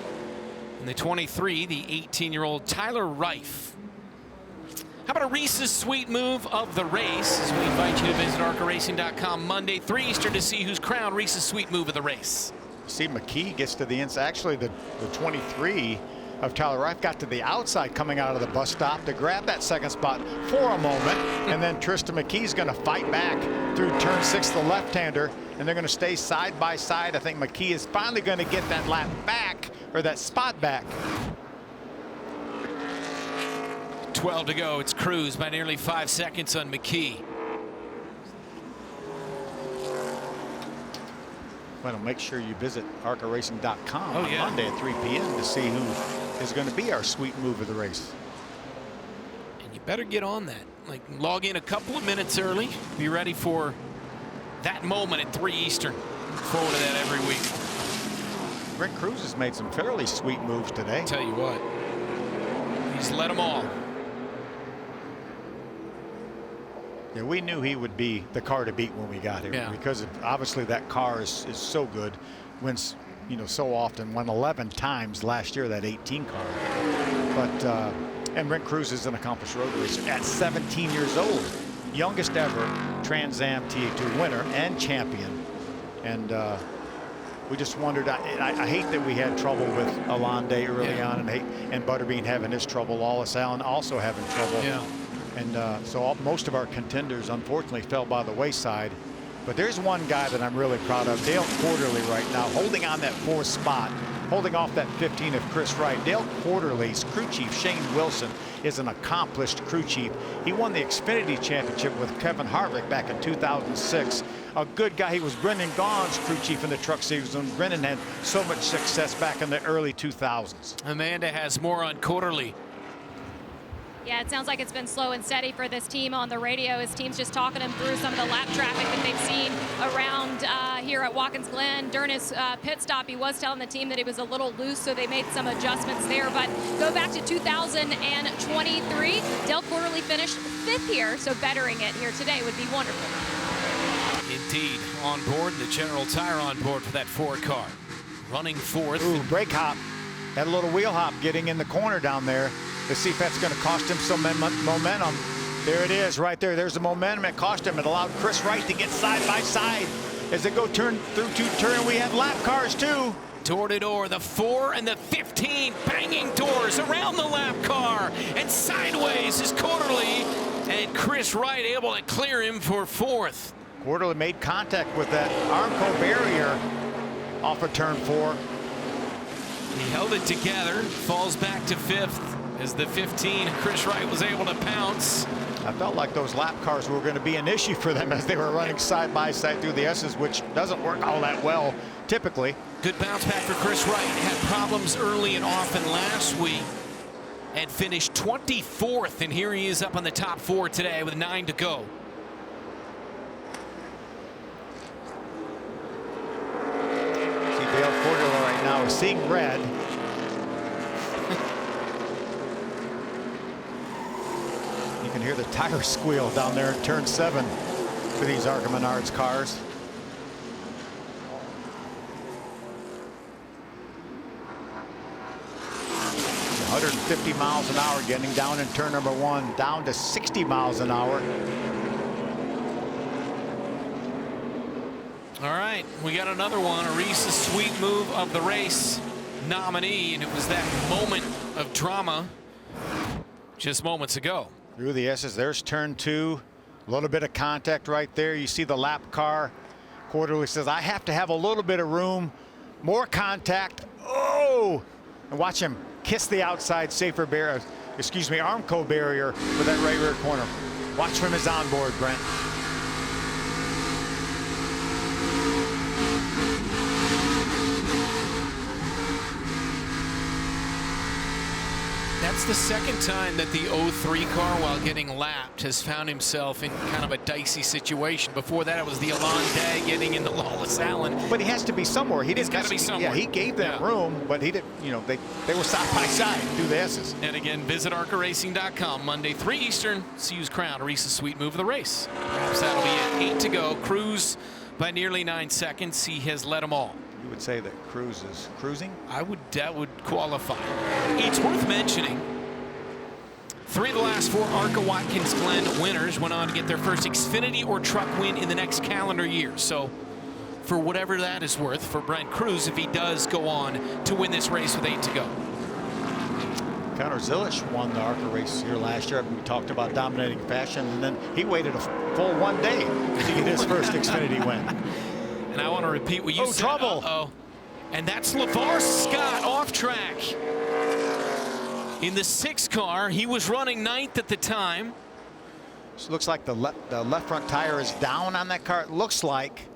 A: in the 23, the 18-year-old Tyler Reif. How about a Reese's Sweet Move of the race, as we invite you to visit ARCARacing.com Monday, 3 Eastern, to see who's crowned Reese's Sweet Move of the race.
B: See, McKee gets to the inside. Actually, the 23 of Tyler Reif got to the outside coming out of the bus stop to grab that second spot for a moment. And then Tristan McKee's going to fight back through turn 6, the left-hander, and they're going to stay side by side. I think McKee is finally going to get that lap back, or that spot back.
A: 12 to go. It's Cruz by nearly 5 seconds on McKee.
B: Well, make sure you visit ARCARacing.com on
A: yeah.
B: Monday at 3 p.m. to see who is going to be our sweet move of the race.
A: And you better get on that. Like, log in a couple of minutes early. Be ready for that moment at 3 Eastern. Look forward to that every week.
B: Brent Cruz has made some fairly sweet moves today.
A: Tell you what, he's led them all.
B: Yeah, we knew he would be the car to beat when we got here, because obviously that car is so good. Wins, you know, so often. Won 11 times last year, that 18 car. But and Brent Cruz is an accomplished road racer at 17 years old, youngest ever Trans Am TA2 winner and champion. And we just wondered. I hate that we had trouble with Alon Day early on, and Butterbean having his trouble. Lawless Allen also having trouble.
A: Yeah.
B: And so most of our contenders, unfortunately, fell by the wayside. But there's one guy that I'm really proud of, Dale Quarterly, right now, holding on that 4th spot, holding off that 15 of Chris Wright. Dale Quarterly's crew chief, Shane Wilson, is an accomplished crew chief. He won the Xfinity Championship with Kevin Harvick back in 2006. A good guy. He was Brendan Gaughan's crew chief in the truck series when Brendan had so much success back in the early 2000s.
A: Amanda has more on Quarterly.
D: Yeah, it sounds like it's been slow and steady for this team on the radio. His team's just talking him through some of the lap traffic that they've seen around here at Watkins Glen. During his pit stop, he was telling the team that he was a little loose, so they made some adjustments there. But go back to 2023. Dale Quarterly finished 5th here, so bettering it here today would be wonderful.
A: Indeed, on board, the General Tire on board for that 4 car. Running 4th.
B: Ooh, brake hop. Had a little wheel hop getting in the corner down there. Let's see if that's going to cost him some momentum. There it is right there. There's the momentum it cost him. It allowed Chris Wright to get side by side as they go turn through 2 turn. We have lap cars too.
A: Door to door, the 4 and the 15 banging doors around the lap car, and sideways is Quarterly And Chris Wright able to clear him for 4th.
B: Quarterly made contact with that ARCA barrier off of turn 4.
A: He held it together, falls back to 5th as the 15. Chris Wright was able to pounce.
B: I felt like those lap cars were going to be an issue for them as they were running side by side through the S's, which doesn't work all that well typically.
A: Good bounce back for Chris Wright. Had problems early and often last week and finished 24th, and here he is up on the top 4 today with 9 to go.
B: See, Dale Cordero right now is seeing red. You can hear the tire squeal down there in turn 7 for these ARCA Menards cars. It's 150 miles an hour getting down in turn number 1, down to 60 miles an hour.
A: All right, we got another one, a Reese's Sweet Move of the Race nominee, and it was that moment of drama just moments ago.
B: Through the S's, there's turn 2, a little bit of contact right there. You see the lap car. Quarterly says, I have to have a little bit of room, more contact. Oh, and watch him kiss the outside safer barrier, Armco barrier for that right rear corner. Watch from his onboard, Brent.
A: That's the second time that the 03 car, while getting lapped, has found himself in kind of a dicey situation. Before that, it was the Alon Day getting into Lawless Allen.
B: But he has to be somewhere. He's
A: got to be somewhere.
B: Yeah, he gave them room, but he didn't. You know, they were side by side through the S's.
A: And again, visit ARCARacing.com Monday, 3 Eastern. CU's crown, Reese's Sweet Move of the race. Perhaps that'll be it. 8 to go. Cruz by nearly 9 seconds. He has led them all.
B: You would say that Cruz is cruising?
A: That would qualify. It's worth mentioning, 3 of the last 4 ARCA Watkins Glen winners went on to get their first Xfinity or truck win in the next calendar year. So for whatever that is worth for Brent Cruz, if he does go on to win this race with 8 to go.
B: Connor Zilisch won the ARCA race here last year. We talked about dominating fashion, and then he waited a full 1 day to get his first Xfinity win.
A: And I want to repeat what you said.
B: Trouble.
A: Uh-oh. And that's LeVar Scott off track. In the 6 car, he was running 9th at the time.
B: This looks like the left front tire is down on that car. It looks like.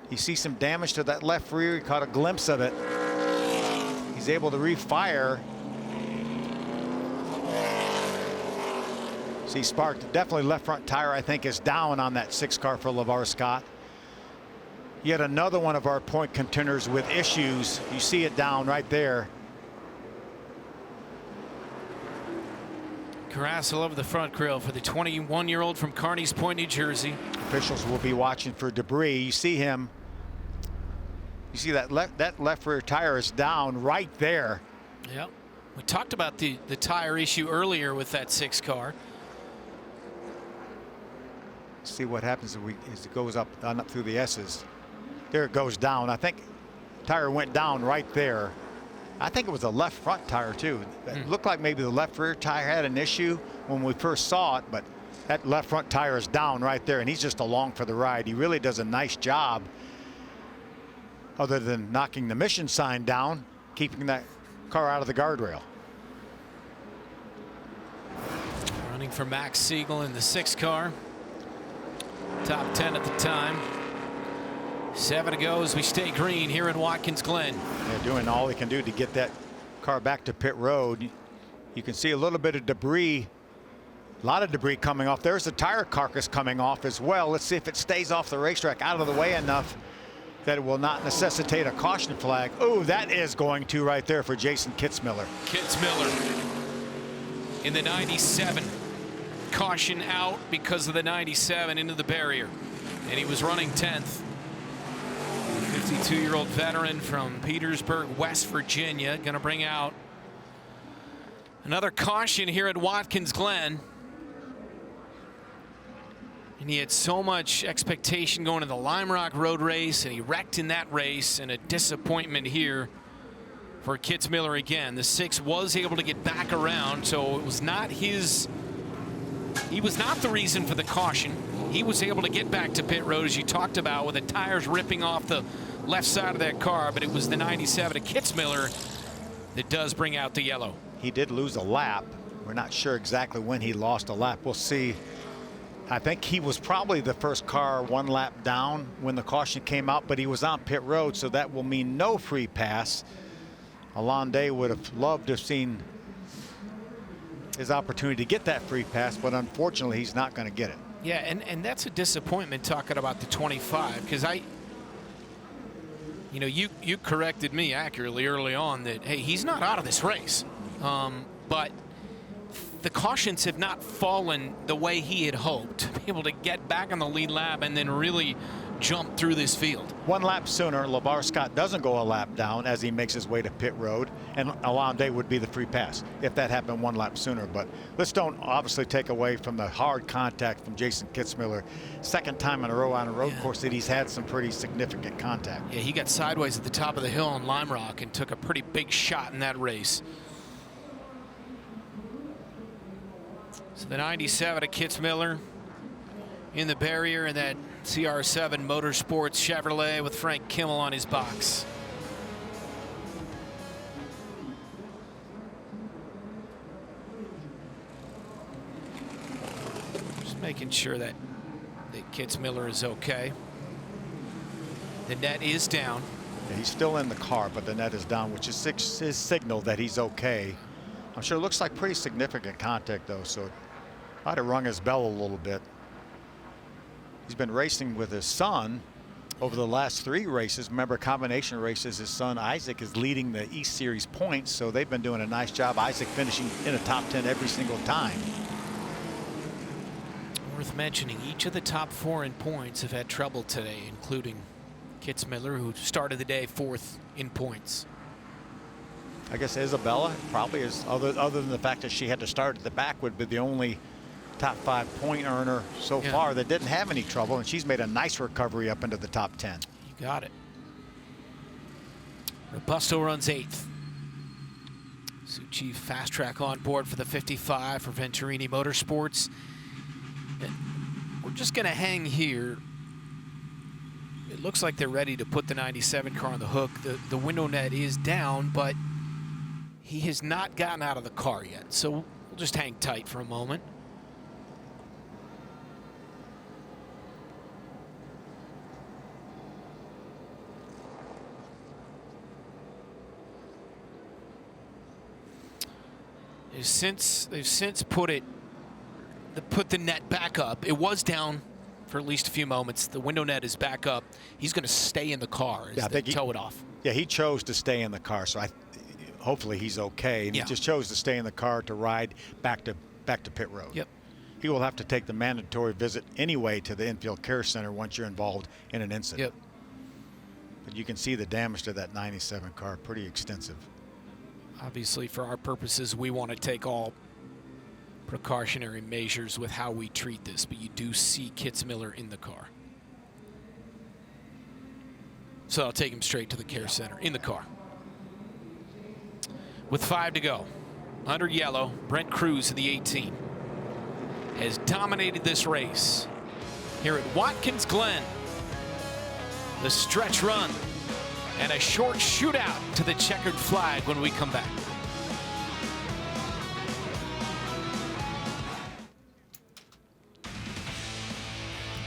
B: You see some damage to that left rear. You caught a glimpse of it. He's able to refire. See, sparked. Definitely left front tire, I think, is down on that 6 car for LeVar Scott. Yet another one of our point contenders with issues. You see it down right there.
A: Grass all over the front grill for the 21-year-old from Carneys Point, New Jersey.
B: Officials will be watching for debris. You see him. You see that left rear tire is down right there.
A: Yep. We talked about the tire issue earlier with that 6 car.
B: See what happens as it goes up through the S's. There it goes down. I think tire went down right there. I think it was a left front tire too. It looked like maybe the left rear tire had an issue when we first saw it, but that left front tire is down right there, and he's just along for the ride. He really does a nice job, other than knocking the mission sign down, keeping that car out of the guardrail.
A: Running for Max Siegel in the 6 car. Top 10 at the time. 7 to go as we stay green here at Watkins Glen.
B: They're doing all they can do to get that car back to pit road. You can see a little bit of debris, a lot of debris coming off. There's the tire carcass coming off as well. Let's see if it stays off the racetrack out of the way enough that it will not necessitate a caution flag. Oh, that is going to right there for Jason Kitzmiller.
A: Kitzmiller in the 97. Caution out because of the 97 into the barrier. And he was running 10th. 52-year-old veteran from Petersburg, West Virginia, going to bring out another caution here at Watkins Glen. And he had so much expectation going to the Lime Rock Road race, and he wrecked in that race, and a disappointment here for Kitzmiller again. The 6 was able to get back around, so it was not his He was not the reason for the caution. He was able to get back to pit road, as you talked about, with the tires ripping off the left side of that car, but it was the 97 of Kitzmiller that does bring out the yellow.
B: He did lose a lap. We're not sure exactly when he lost a lap. We'll see. I think he was probably the first car 1 lap down when the caution came out, but he was on pit road, so that will mean no free pass. Alonde would have loved to have seen his opportunity to get that free pass, but unfortunately he's not going to get it.
A: Yeah, and that's a disappointment talking about the 25, because you corrected me accurately early on that, hey, he's not out of this race. But the cautions have not fallen the way he had hoped to be able to get back on the lead lap and then really jump through this field.
B: 1 lap sooner, LeVar Scott doesn't go a lap down as he makes his way to pit road, and Alonde would be the free pass if that happened 1 lap sooner. But let's don't obviously take away from the hard contact from Jason Kitzmiller. 2nd time in a row on a road course that he's had some pretty significant contact.
A: Yeah, he got sideways at the top of the hill on Lime Rock and took a pretty big shot in that race. So the 97 of Kitzmiller in the barrier, and that CR7 Motorsports Chevrolet with Frank Kimmel on his box. Just making sure that Kitzmiller is okay. The net is down.
B: Yeah, he's still in the car, but the net is down, which is his signal that he's okay. I'm sure it looks like pretty significant contact, though, so it might have rung his bell a little bit. He's been racing with his son over the last 3 races. Remember, combination races, his son Isaac is leading the East Series points, so they've been doing a nice job. Isaac finishing in a top 10 every single time.
A: Worth mentioning, each of the top 4 in points have had trouble today, including Kitzmiller, who started the day 4th in points.
B: I guess Isabella probably is, other than the fact that she had to start at the back, would be the only top 5 point earner so far that didn't have any trouble, and she's made a nice recovery up into the top 10.
A: You got it. Robusto runs 8th. Suchi fast track on board for the 55 for Venturini Motorsports. And we're just going to hang here. It looks like they're ready to put the 97 car on the hook. The window net is down, but he has not gotten out of the car yet, so we'll just hang tight for a moment. They've since put the net back up. It was down for at least a few moments. The window net is back up. He's going to stay in the car as they tow it off.
B: Yeah, he chose to stay in the car, so hopefully he's okay. And he just chose to stay in the car to ride back to pit road.
A: Yep.
B: He will have to take the mandatory visit anyway to the infield care center once you're involved in an incident.
A: Yep.
B: But you can see the damage to that 97 car, pretty extensive.
A: Obviously, for our purposes, we want to take all precautionary measures with how we treat this, but you do see Kitzmiller in the car. So I'll take him straight to the care center in the car. With 5 to go, under yellow, Brent Cruz in the 18 has dominated this race here at Watkins Glen. The stretch run and a short shootout to the checkered flag when we come back.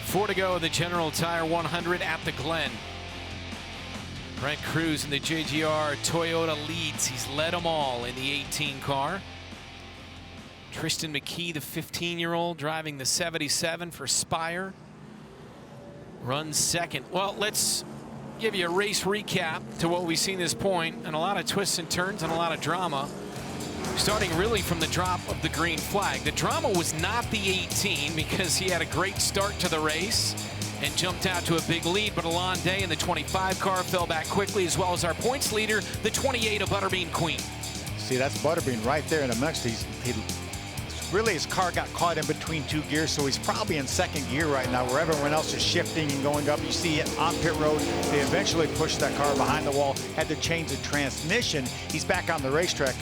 A: Four to go in the General Tire 100 at the Glen. Brent Cruz in the JGR Toyota leads. He's led them all in the 18 car. Tristan McKee, the 15-year-old, driving the 77 for Spire, runs 2nd. Well, let's give you a race recap to what we've seen this point, and a lot of twists and turns and a lot of drama. Starting really from the drop of the green flag. The drama was not the 18 because he had a great start to the race and jumped out to a big lead, but Alonde in the 25 car fell back quickly, as well as our points leader, the 28 of Butterbean Queen.
B: See, that's Butterbean right there in the mix. Really, his car got caught in between 2 gears, so he's probably in 2nd gear right now, where everyone else is shifting and going up. You see it on pit road. They eventually pushed that car behind the wall, had to change the transmission. He's back on the racetrack.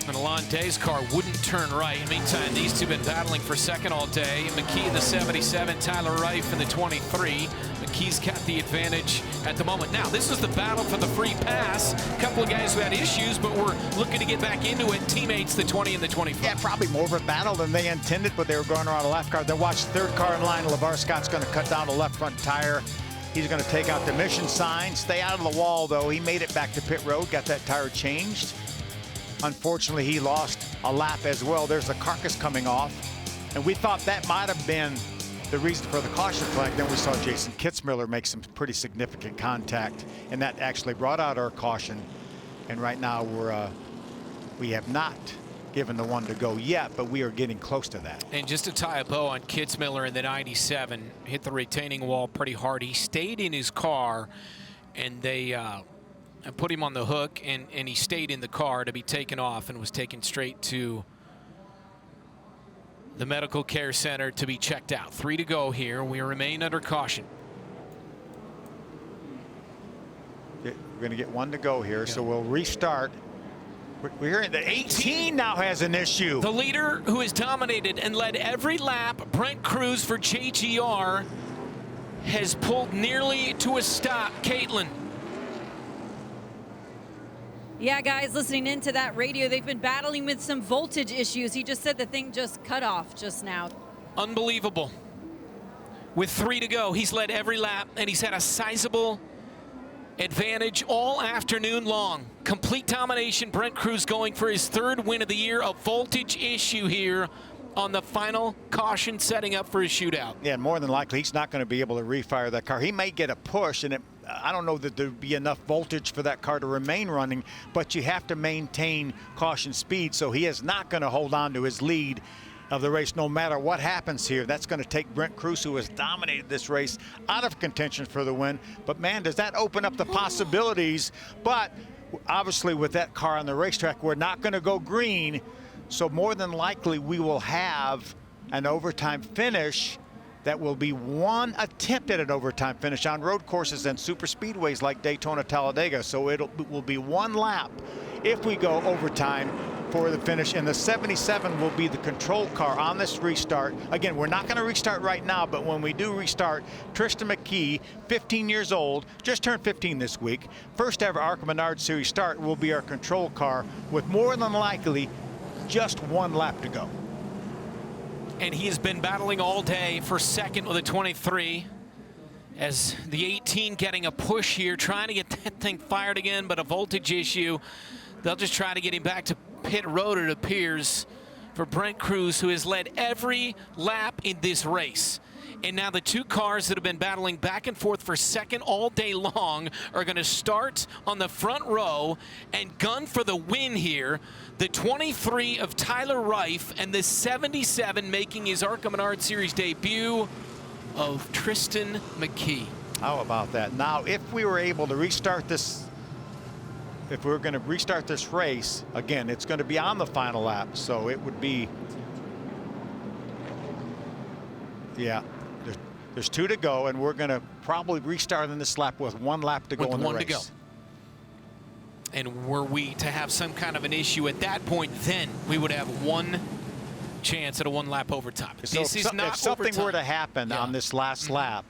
A: And Alon Day's car wouldn't turn right. Meantime, these two have been battling for second all day. McKee in the 77, Tyler Reif in the 23. McKee's got the advantage at the moment. Now, this is the battle for the free pass. A couple of guys who had issues, but we're looking to get back into it. Teammates, the 20 and the 25.
B: Yeah, probably more of a battle than they intended, but they were going around the left car. Then watch the third car in line. LeVar Scott's going to cut down the left front tire. He's going to take out the mission sign. Stay out of the wall, though. He made it back to pit road, got that tire changed. Unfortunately, he lost a lap as well. There's the carcass coming off. And we thought that might have been the reason for the caution flag. Then we saw Jason Kitzmiller make some pretty significant contact, and that actually brought out our caution. And right now we have not given the one to go yet, but we are getting close to that.
A: And just to tie a bow on Kitzmiller in the 97, hit the retaining wall pretty hard. He stayed in his car, and they put him on the hook, and he stayed in the car to be taken off and was taken straight to the medical care center to be checked out. 3 to go here. We remain under caution.
B: We're going to get 1 to go here, so we'll restart. We're hearing that 18 now has an issue.
A: The leader who has dominated and led every lap, Brent Cruz for JGR, has pulled nearly to a stop. Caitlin.
C: Yeah, guys, listening into that radio, they've been battling with some voltage issues. He just said the thing just cut off just now.
A: Unbelievable. With 3 to go, he's led every lap, and he's had a sizable advantage all afternoon long. Complete domination. Brent Cruz going for his 3rd win of the year. A voltage issue here on the final caution, setting up for his shootout.
B: Yeah, more than likely he's not going to be able to refire that car. He may get a push, and I don't know that there'd be enough voltage for that car to remain running, but you have to maintain caution speed, so he is not going to hold on to his lead of the race no matter what happens here. That's going to take Brent Cruz, who has dominated this race, out of contention for the win. But man, does that open up the possibilities. But obviously with that car on the racetrack, we're not going to go green, so more than likely we will have an overtime finish. That will be 1 attempt at an overtime finish on road courses and super speedways like Daytona, Talladega. So it will be 1 lap if we go overtime for the finish. And the 77 will be the control car on this restart. Again, we're not going to restart right now, but when we do restart, Tristan McKee, 15 years old, just turned 15 this week. First ever ARCA Menards Series start will be our control car with more than likely just 1 lap to go.
A: And he has been battling all day for second with a 23, as the 18 getting a push here, trying to get that thing fired again, but a voltage issue. They'll just try to get him back to pit road, it appears, for Brent Cruz, who has led every lap in this race. And now the 2 cars that have been battling back and forth for second all day long are going to start on the front row and gun for the win here. The 23 of Tyler Reif and the 77 making his ARCA Menards Series debut of Tristan McKee.
B: How about that? Now, if we were able to restart this, if we were going to restart this race, again, it's going to be on the final lap, so it would be, yeah. There's 2 to go, and we're going to probably restart in this lap with 1 lap to go in the race. 1 to go.
A: And were we to have some kind of an issue at that point, then we would have 1 chance at a 1-lap overtime.
B: So
A: this is not
B: if something
A: overtime.
B: were to happen on this last lap,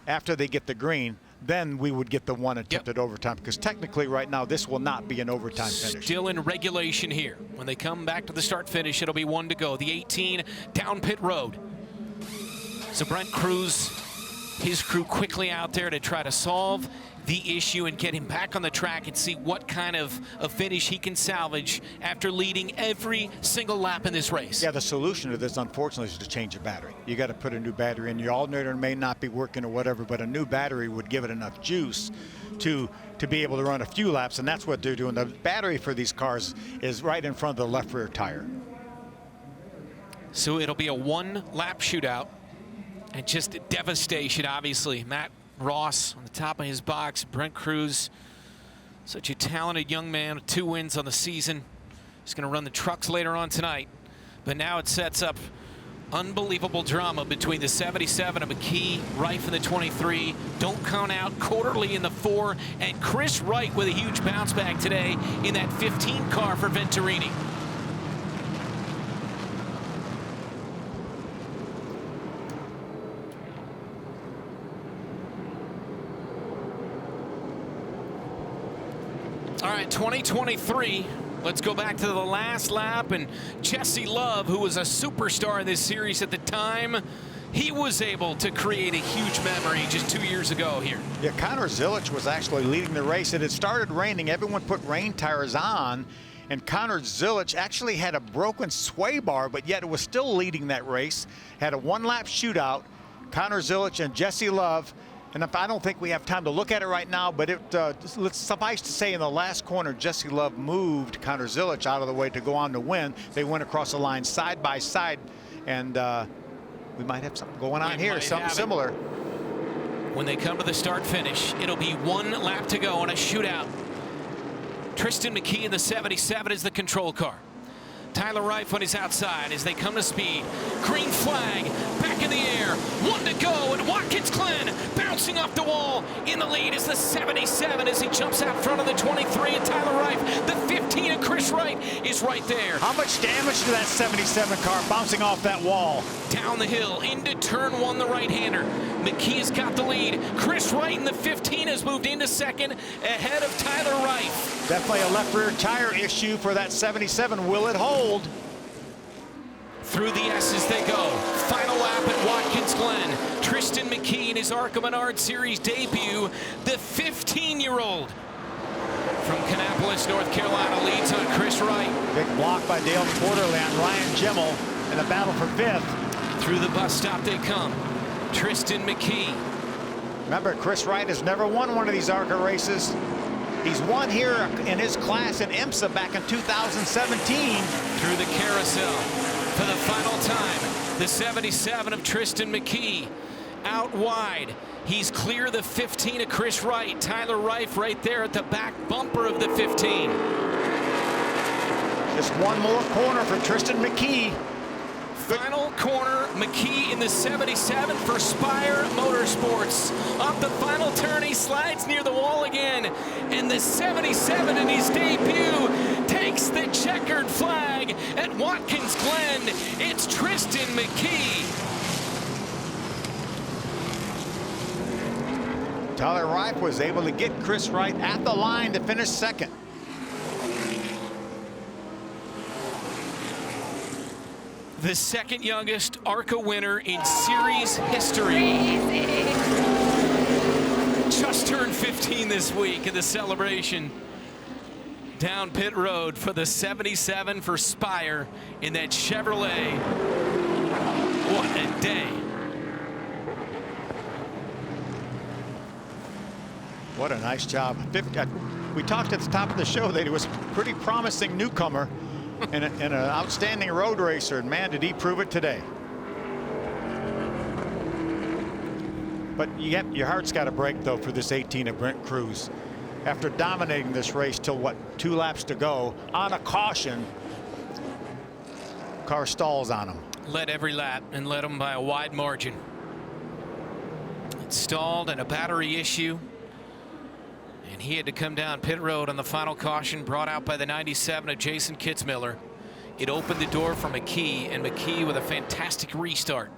B: after they get the green, then we would get the 1 attempt at overtime, because technically right now this will not be an overtime finish.
A: Still in regulation here. When they come back to the start finish, it'll be 1 to go. The 18 down pit road. So Brent Cruz, his crew quickly out there to try to solve the issue and get him back on the track and see what kind of a finish he can salvage after leading every single lap in this race.
B: Yeah, the solution to this, unfortunately, is to change the battery. You got to put a new battery in. Your alternator may not be working or whatever, but a new battery would give it enough juice to be able to run a few laps, and that's what they're doing. The battery for these cars is right in front of the left rear tire.
A: So it'll be a 1-lap shootout. And just devastation, obviously. Matt Ross on the top of his box. Brent Cruz, such a talented young man with 2 wins on the season. He's going to run the trucks later on tonight. But now it sets up unbelievable drama between the 77 of McKee, Reif in the 23. Don't count out Quarterly in the 4. And Chris Wright with a huge bounce back today in that 15 car for Venturini. All right, 2023. Let's go back to the last lap, and Jesse Love, who was a superstar in this series at the time, he was able to create a huge memory just 2 years ago here.
B: Yeah, Connor Zilic was actually leading the race. It had started raining. Everyone put rain tires on, and Connor Zilic actually had a broken sway bar, but yet it was still leading that race. Had a one-lap shootout. Connor Zilic and Jesse Love. And I don't think we have time to look at it right now, but let's suffice to say in the last corner, Jesse Love moved Connor Zilic out of the way to go on to win. They went across the line side by side, and we might have something going on here, something similar.
A: When they come to the start finish, it'll be 1 lap to go on a shootout. Tristan McKee in the 77 is the control car. Tyler Reif on his outside as they come to speed. Green flag, back in the air, 1 to go, and Watkins Glen bouncing off the wall. In the lead is the 77 as he jumps out front of the 23 and Tyler Reif. The 15 and Chris Wright is right there.
B: How much damage to that 77 car bouncing off that wall?
A: Down the hill into turn 1, the right-hander. McKee has got the lead. Chris Wright in the 15 has moved into second ahead of Tyler Reif.
B: Definitely a left rear tire issue for that 77. Will it hold?
A: Through the S's they go. Final lap at Watkins Glen. Tristan McKee in his ARCA Menards Series debut. The 15-year-old from Kannapolis, North Carolina, leads on Chris Wright.
B: Big block by Dale Quarterly on Ryan Gemmel in the battle for 5th.
A: Through the bus stop they come. Tristan McKee.
B: Remember, Chris Wright has never won one of these ARCA races. He's won here in his class in IMSA back in 2017.
A: Through the carousel for the final time. The 77 of Tristan McKee out wide. He's clear the 15 of Chris Wright. Tyler Reif right there at the back bumper of the 15.
B: Just one more corner for Tristan McKee.
A: Final corner, McKee in the 77 for Spire Motorsports. Off the final turn, he slides near the wall again. And the 77 in his debut takes the checkered flag at Watkins Glen. It's Tristan McKee.
B: Tyler Reif was able to get Chris Wright at the line to finish second.
A: The second youngest ARCA winner in series history.
D: Crazy.
A: Just turned 15 this week in the celebration down pit road for the 77 for Spire in that Chevrolet. What a day.
B: What a nice job. We talked at the top of the show that he was a pretty promising newcomer and an outstanding road racer, and man, did he prove it today. But your heart's got to break, though, for this 18 of Brent Cruz. After dominating this race till, what, 2 laps to go, on a caution, car stalls on him.
A: Led every lap and led him by a wide margin. It stalled and a battery issue. And he had to come down pit road on the final caution brought out by the 97 of Jason Kitzmiller. It opened the door for McKee, and McKee with a fantastic restart.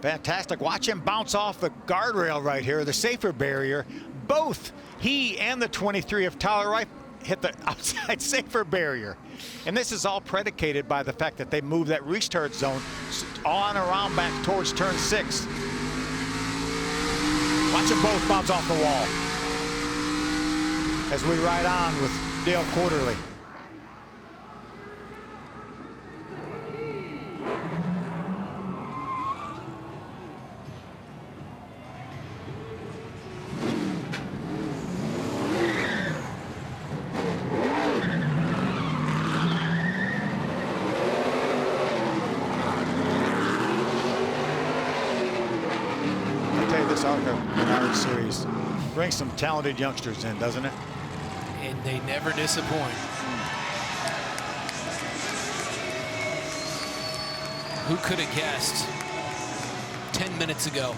B: Fantastic. Watch him bounce off the guardrail right here, the safer barrier. Both he and the 23 of Tyler Reif hit the outside safer barrier. And this is all predicated by the fact that they moved that restart zone on around back towards turn 6. Watch them both bounce off the wall as we ride on with Dale Quarterly. I'll tell you, this ARCA Menards series brings some talented youngsters in, doesn't it?
A: And they never disappoint. Who could have guessed 10 minutes ago,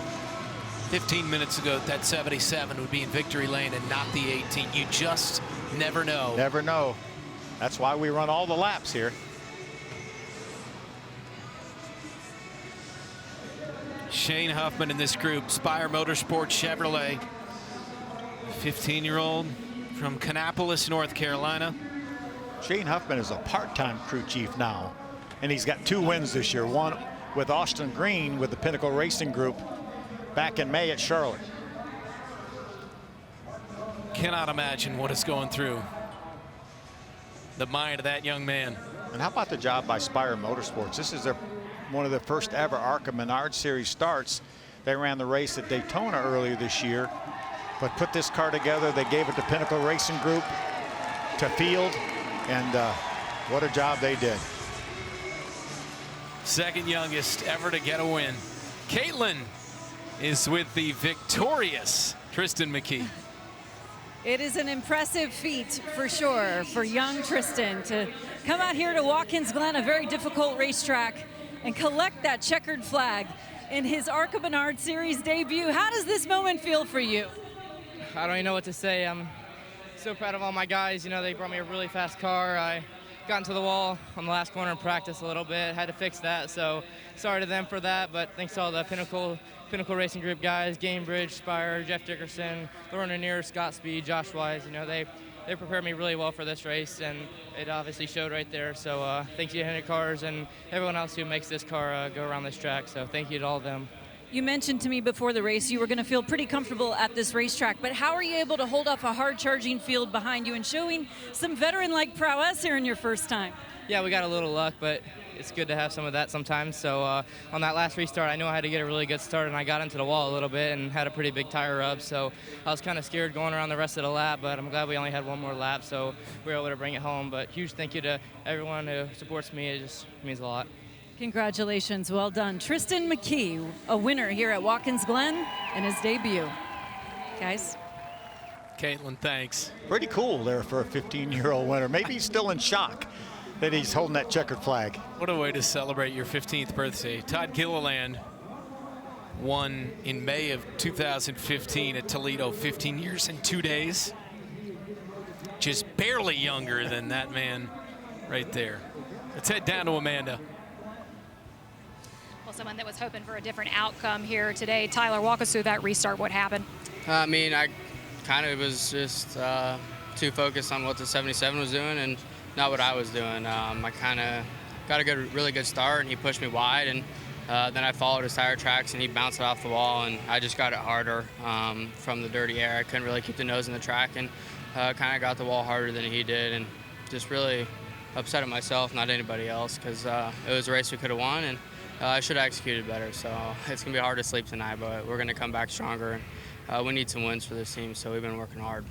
A: 15 minutes ago, that 77 would be in victory lane and not the 18? You just never know.
B: Never know. That's why we run all the laps here.
A: Shane Huffman in this group, Spire Motorsports Chevrolet. 15-year-old from Kannapolis, North Carolina.
B: Shane Huffman is a part-time crew chief now, and he's got 2 wins this year. One with Austin Green with the Pinnacle Racing Group back in May at Charlotte.
A: Cannot imagine what is going through the mind of that young man.
B: And how about the job by Spire Motorsports? This is one of the first ever ARCA Menards Series starts. They ran the race at Daytona earlier this year, but put this car together. They gave it to Pinnacle Racing Group to field, and what a job they did.
A: Second youngest ever to get a win. Caitlin is with the victorious Tristan McKee.
C: It is an impressive feat for sure for young Tristan to come out here to Watkins Glen, a very difficult racetrack, and collect that checkered flag in his ARCA Menards Series debut. How does this moment feel for you?
E: I don't even know what to say. I'm so proud of all my guys. You know, they brought me a really fast car. I got into the wall on the last corner in practice a little bit. Had to fix that, so sorry to them for that. But thanks to all the Pinnacle Racing Group guys, Gamebridge, Spire, Jeff Dickerson, Lauren Lanier, Scott Speed, Josh Wise. You know, they prepared me really well for this race, and it obviously showed right there. So thank you to Hendrick Cars and everyone else who makes this car go around this track. So thank you to all of them.
C: You mentioned to me before the race you were going to feel pretty comfortable at this racetrack, but how are you able to hold off a hard-charging field behind you and showing some veteran-like prowess here in your first time?
E: Yeah, we got a little luck, but it's good to have some of that sometimes. So on that last restart, I knew I had to get a really good start, and I got into the wall a little bit and had a pretty big tire rub. So I was kind of scared going around the rest of the lap, but I'm glad we only had one more lap, so we were able to bring it home. But huge thank you to everyone who supports me. It just means a lot.
C: Congratulations, well done. Tristan McKee, a winner here at Watkins Glen in his debut. Guys.
A: Caitlin, thanks.
B: Pretty cool there for a 15-year-old winner. Maybe he's still in shock that he's holding that checkered flag.
A: What a way to celebrate your 15th birthday. Todd Gilliland won in May of 2015 at Toledo, 15 years and 2 days. Just barely younger than that man right there. Let's head down to Amanda.
D: Well, someone that was hoping for a different outcome here today. Tyler, walk us through that restart. What happened?
F: I mean, I kind of was just too focused on what the 77 was doing and not what I was doing. I kind of got a really good start, and he pushed me wide, and then I followed his tire tracks, and he bounced it off the wall, and I just got it harder from the dirty air. I couldn't really keep the nose in the track, and kind of got the wall harder than he did, and just really upset at myself, not anybody else, because it was a race we could have won, and I should have executed better. So it's going to be hard to sleep tonight, but we're going to come back stronger, and we need some wins for this team, so we've been working hard.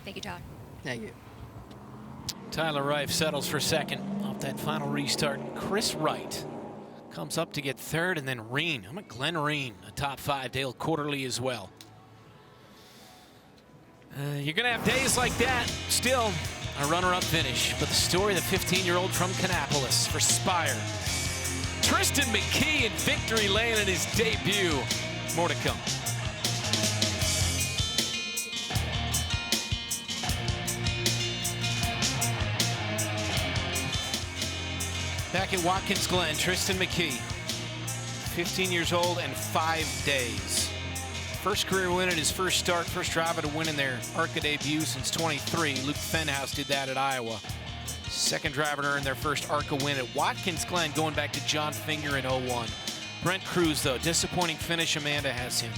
D: Thank you, Todd.
F: Thank you.
A: Tyler Reif settles for second off that final restart. Chris Wright comes up to get third, and then Reen. I'm at Glen Reen, a top 5. Dale Quarterly as well. You're going to have days like that. Still a runner-up finish. But the story of the 15-year-old from Kannapolis for Spire. Tristan McKee in victory lane in his debut. More to come. Back at Watkins Glen, Tristan McKee, 15 years old and 5 days. First career win in his first start, first driver to win in their ARCA debut since 23. Luke Fenhouse did that at Iowa. Second driver to earn their first ARCA win at Watkins Glen, going back to John Finger in 01. Brent Cruz, though, disappointing finish. Amanda has him.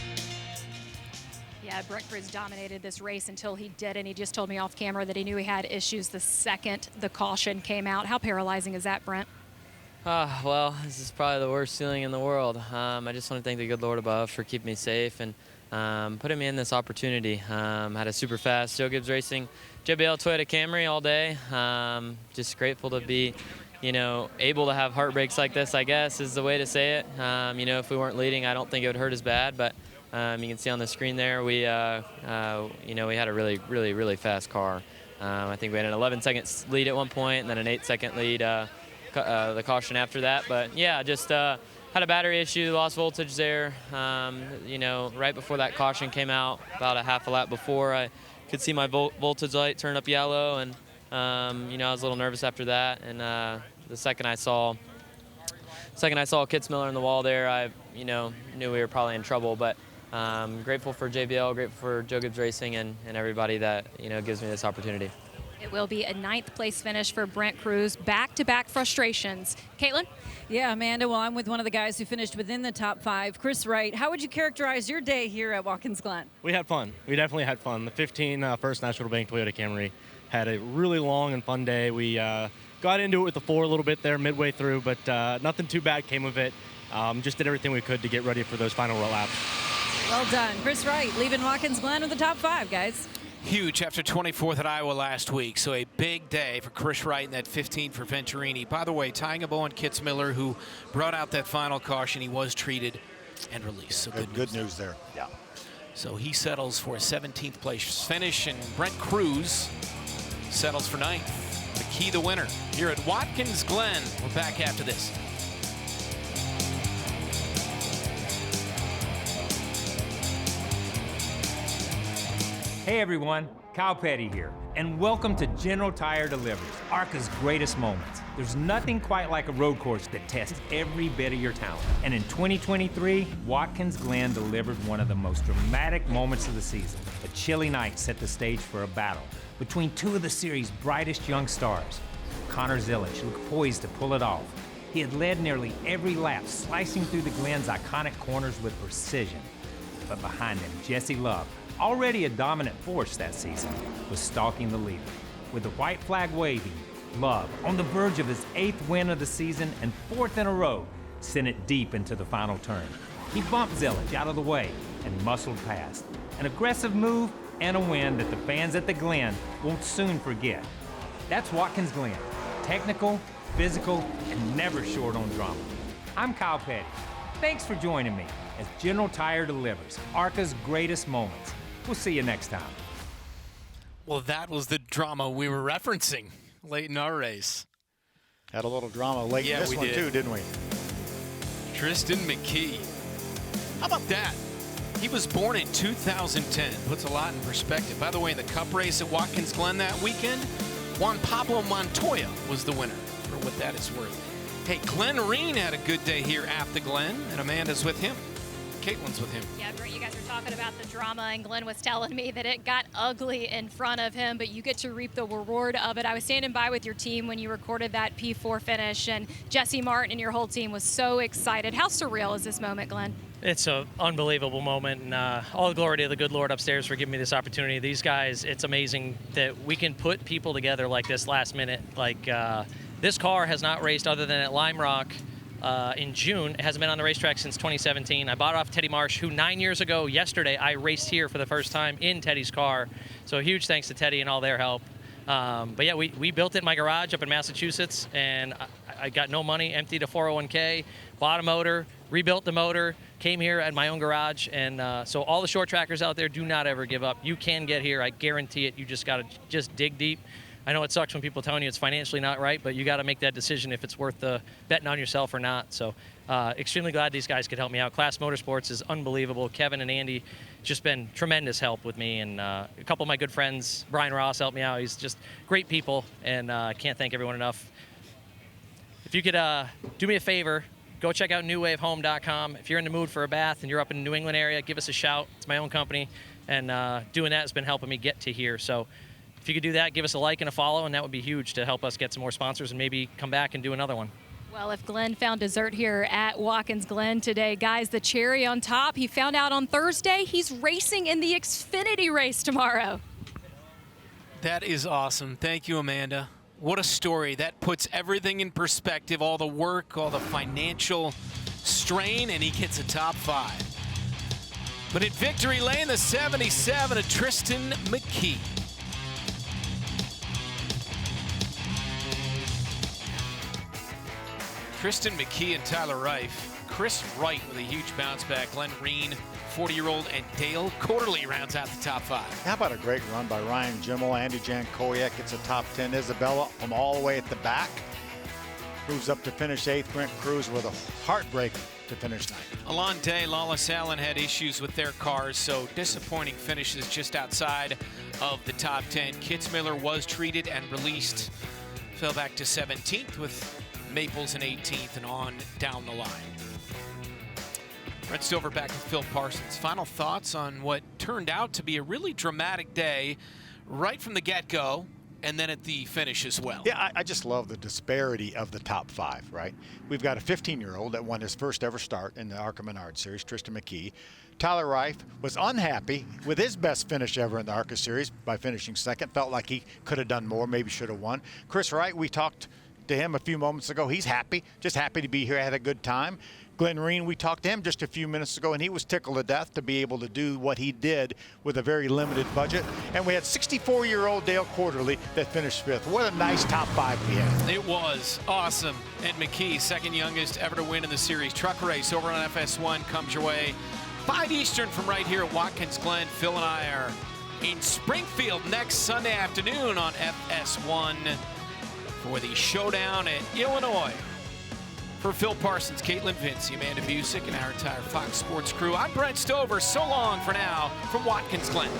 D: Yeah, Brent Cruz dominated this race until he did, and he just told me off camera that he knew he had issues the second the caution came out. How paralyzing is that, Brent?
G: Well, this is probably the worst feeling in the world. I just want to thank the good Lord above for keeping me safe and putting me in this opportunity. Had a super fast Joe Gibbs Racing JBL Toyota Camry all day. Just grateful to be, able to have heartbreaks like this, I guess, is the way to say it. If we weren't leading, I don't think it would hurt as bad, but you can see on the screen there, we had a really, really, really fast car. I think we had an 11-second lead at one point and then an 8-second lead, the caution after that. But yeah, just had a battery issue, lost voltage there. Right before that caution came out, about a half a lap before, I could see my voltage light turn up yellow, and I was a little nervous after that. And the second I saw Kitzmiller in the wall there, I knew we were probably in trouble. But Grateful for JBL, grateful for Joe Gibbs Racing, and everybody that gives me this opportunity.
D: It will be a 9th place finish for Brent Cruz. Back-to-back frustrations. Caitlin?
C: Yeah, Amanda, well, I'm with one of the guys who finished within the top 5, Chris Wright. How would you characterize your day here at Watkins Glen?
H: We had fun. We definitely had fun. The 15 First National Bank Toyota Camry had a really long and fun day. We got into it with the 4 a little bit there midway through, but nothing too bad came of it. Just did everything we could to get ready for those final laps.
C: Well done. Chris Wright leaving Watkins Glen with the top 5, guys.
A: Huge after 24th at Iowa last week, so a big day for Chris Wright and that 15 for Venturini. By the way, tying a bow on Kitzmiller, who brought out that final caution. He was treated and released, so
B: Good news there. Yeah.
A: So he settles for a 17th place finish, and Brent Cruz settles for 9th. McKee the winner here at Watkins Glen. We're back after this.
I: Hey everyone, Kyle Petty here, and welcome to General Tire Delivers, ARCA's greatest moments. There's nothing quite like a road course that tests every bit of your talent. And in 2023, Watkins Glen delivered one of the most dramatic moments of the season. A chilly night set the stage for a battle between 2 of the series' brightest young stars. Connor Zilic looked poised to pull it off. He had led nearly every lap, slicing through the Glen's iconic corners with precision. But behind him, Jesse Love, already a dominant force that season, was stalking the leader. With the white flag waving, Love, on the verge of his 8th win of the season and 4th in a row, sent it deep into the final turn. He bumped Zilic out of the way and muscled past. An aggressive move and a win that the fans at the Glen won't soon forget. That's Watkins Glen. Technical, physical, and never short on drama. I'm Kyle Petty. Thanks for joining me as General Tire delivers ARCA's greatest moments. We'll see you next time.
A: Well, that was the drama we were referencing late in our race.
B: Had a little drama late in this one too, didn't we?
A: Tristan McKee. How about that? He was born in 2010. Puts a lot in perspective. By the way, in the Cup race at Watkins Glen that weekend, Juan Pablo Montoya was the winner, for what that is worth. Hey, Glen Reen had a good day here at the Glen, and Amanda's with him. Caitlin's with him.
D: Yeah, Brent, you guys were talking about the drama, and Glenn was telling me that it got ugly in front of him, but you get to reap the reward of it. I was standing by with your team when you recorded that P4 finish, and Jesse Martin and your whole team was so excited. How surreal is this moment, Glenn?
J: It's an unbelievable moment, and all the glory to the good Lord upstairs for giving me this opportunity. These guys, it's amazing that we can put people together like this last minute. Like this car has not raced other than at Lime Rock in June. It hasn't been on the racetrack since 2017. I bought it off Teddy Marsh, who 9 years ago yesterday I raced here for the first time in Teddy's car. So huge thanks to Teddy and all their help. But yeah, we built it in my garage up in Massachusetts, and I got no money, emptied a 401k, bought a motor, rebuilt the motor, came here at my own garage, and so all the short trackers out there, do not ever give up. You can get here, I guarantee it. You just got to dig deep. I know it sucks when people telling you it's financially not right, but you got to make that decision if it's worth betting on yourself or not. So extremely glad these guys could help me out. Class Motorsports is unbelievable. Kevin and Andy just been tremendous help with me, and a couple of my good friends, Brian Ross helped me out. He's just great people, and I can't thank everyone enough. If you could do me a favor, go check out newwavehome.com. If you're in the mood for a bath and you're up in the New England area, give us a shout. It's my own company, and doing that has been helping me get to here. So if you could do that, give us a like and a follow, and that would be huge to help us get some more sponsors and maybe come back and do another one.
D: Well, if Glenn found dessert here at Watkins Glen today, guys, the cherry on top, he found out on Thursday he's racing in the Xfinity race tomorrow.
A: That is awesome. Thank you, Amanda. What a story. That puts everything in perspective, all the work, all the financial strain, and he gets a top 5. But at victory lane, the 77 of Tristan McKee. Tristan McKee and Tyler Reif. Chris Wright with a huge bounce back. Glen Reen, 40-year-old, and Dale Quarterly rounds out the top 5.
B: How about a great run by Ryan Jimmel? Andy Jankowiak gets a top 10. Isabella from all the way at the back moves up to finish 8th. Brent Cruz with a heartbreak to finish 9th.
A: Alante, Lawless Allen had issues with their cars, so disappointing finishes just outside of the top 10. Kitzmiller was treated and released. Fell back to 17th with Maples in 18th and on down the line. Brett Stover back to Phil Parsons. Final thoughts on what turned out to be a really dramatic day right from the get-go and then at the finish as well.
B: Yeah, I just love the disparity of the top 5, right? We've got a 15-year-old that won his first ever start in the ARCA Menards series, Tristan McKee. Tyler Reif was unhappy with his best finish ever in the ARCA series by finishing second. Felt like he could have done more, maybe should have won. Chris Wright, we talked to him a few moments ago. He's happy, just happy to be here, had a good time. Glen, we talked to him just a few minutes ago, and he was tickled to death to be able to do what he did with a very limited budget. And we had 64-year-old Dale Quarterly that finished 5th. What a nice top 5 we had.
A: It was awesome. And McKee, second youngest ever to win in the series. Truck race over on FS1 comes your way 5 Eastern from right here at Watkins Glen. Phil and I are in Springfield next Sunday afternoon on FS1 for the showdown at Illinois. For Phil Parsons, Caitlin Vince, Amanda Busick, and our entire Fox Sports crew, I'm Brent Stover. So long for now from Watkins Glen.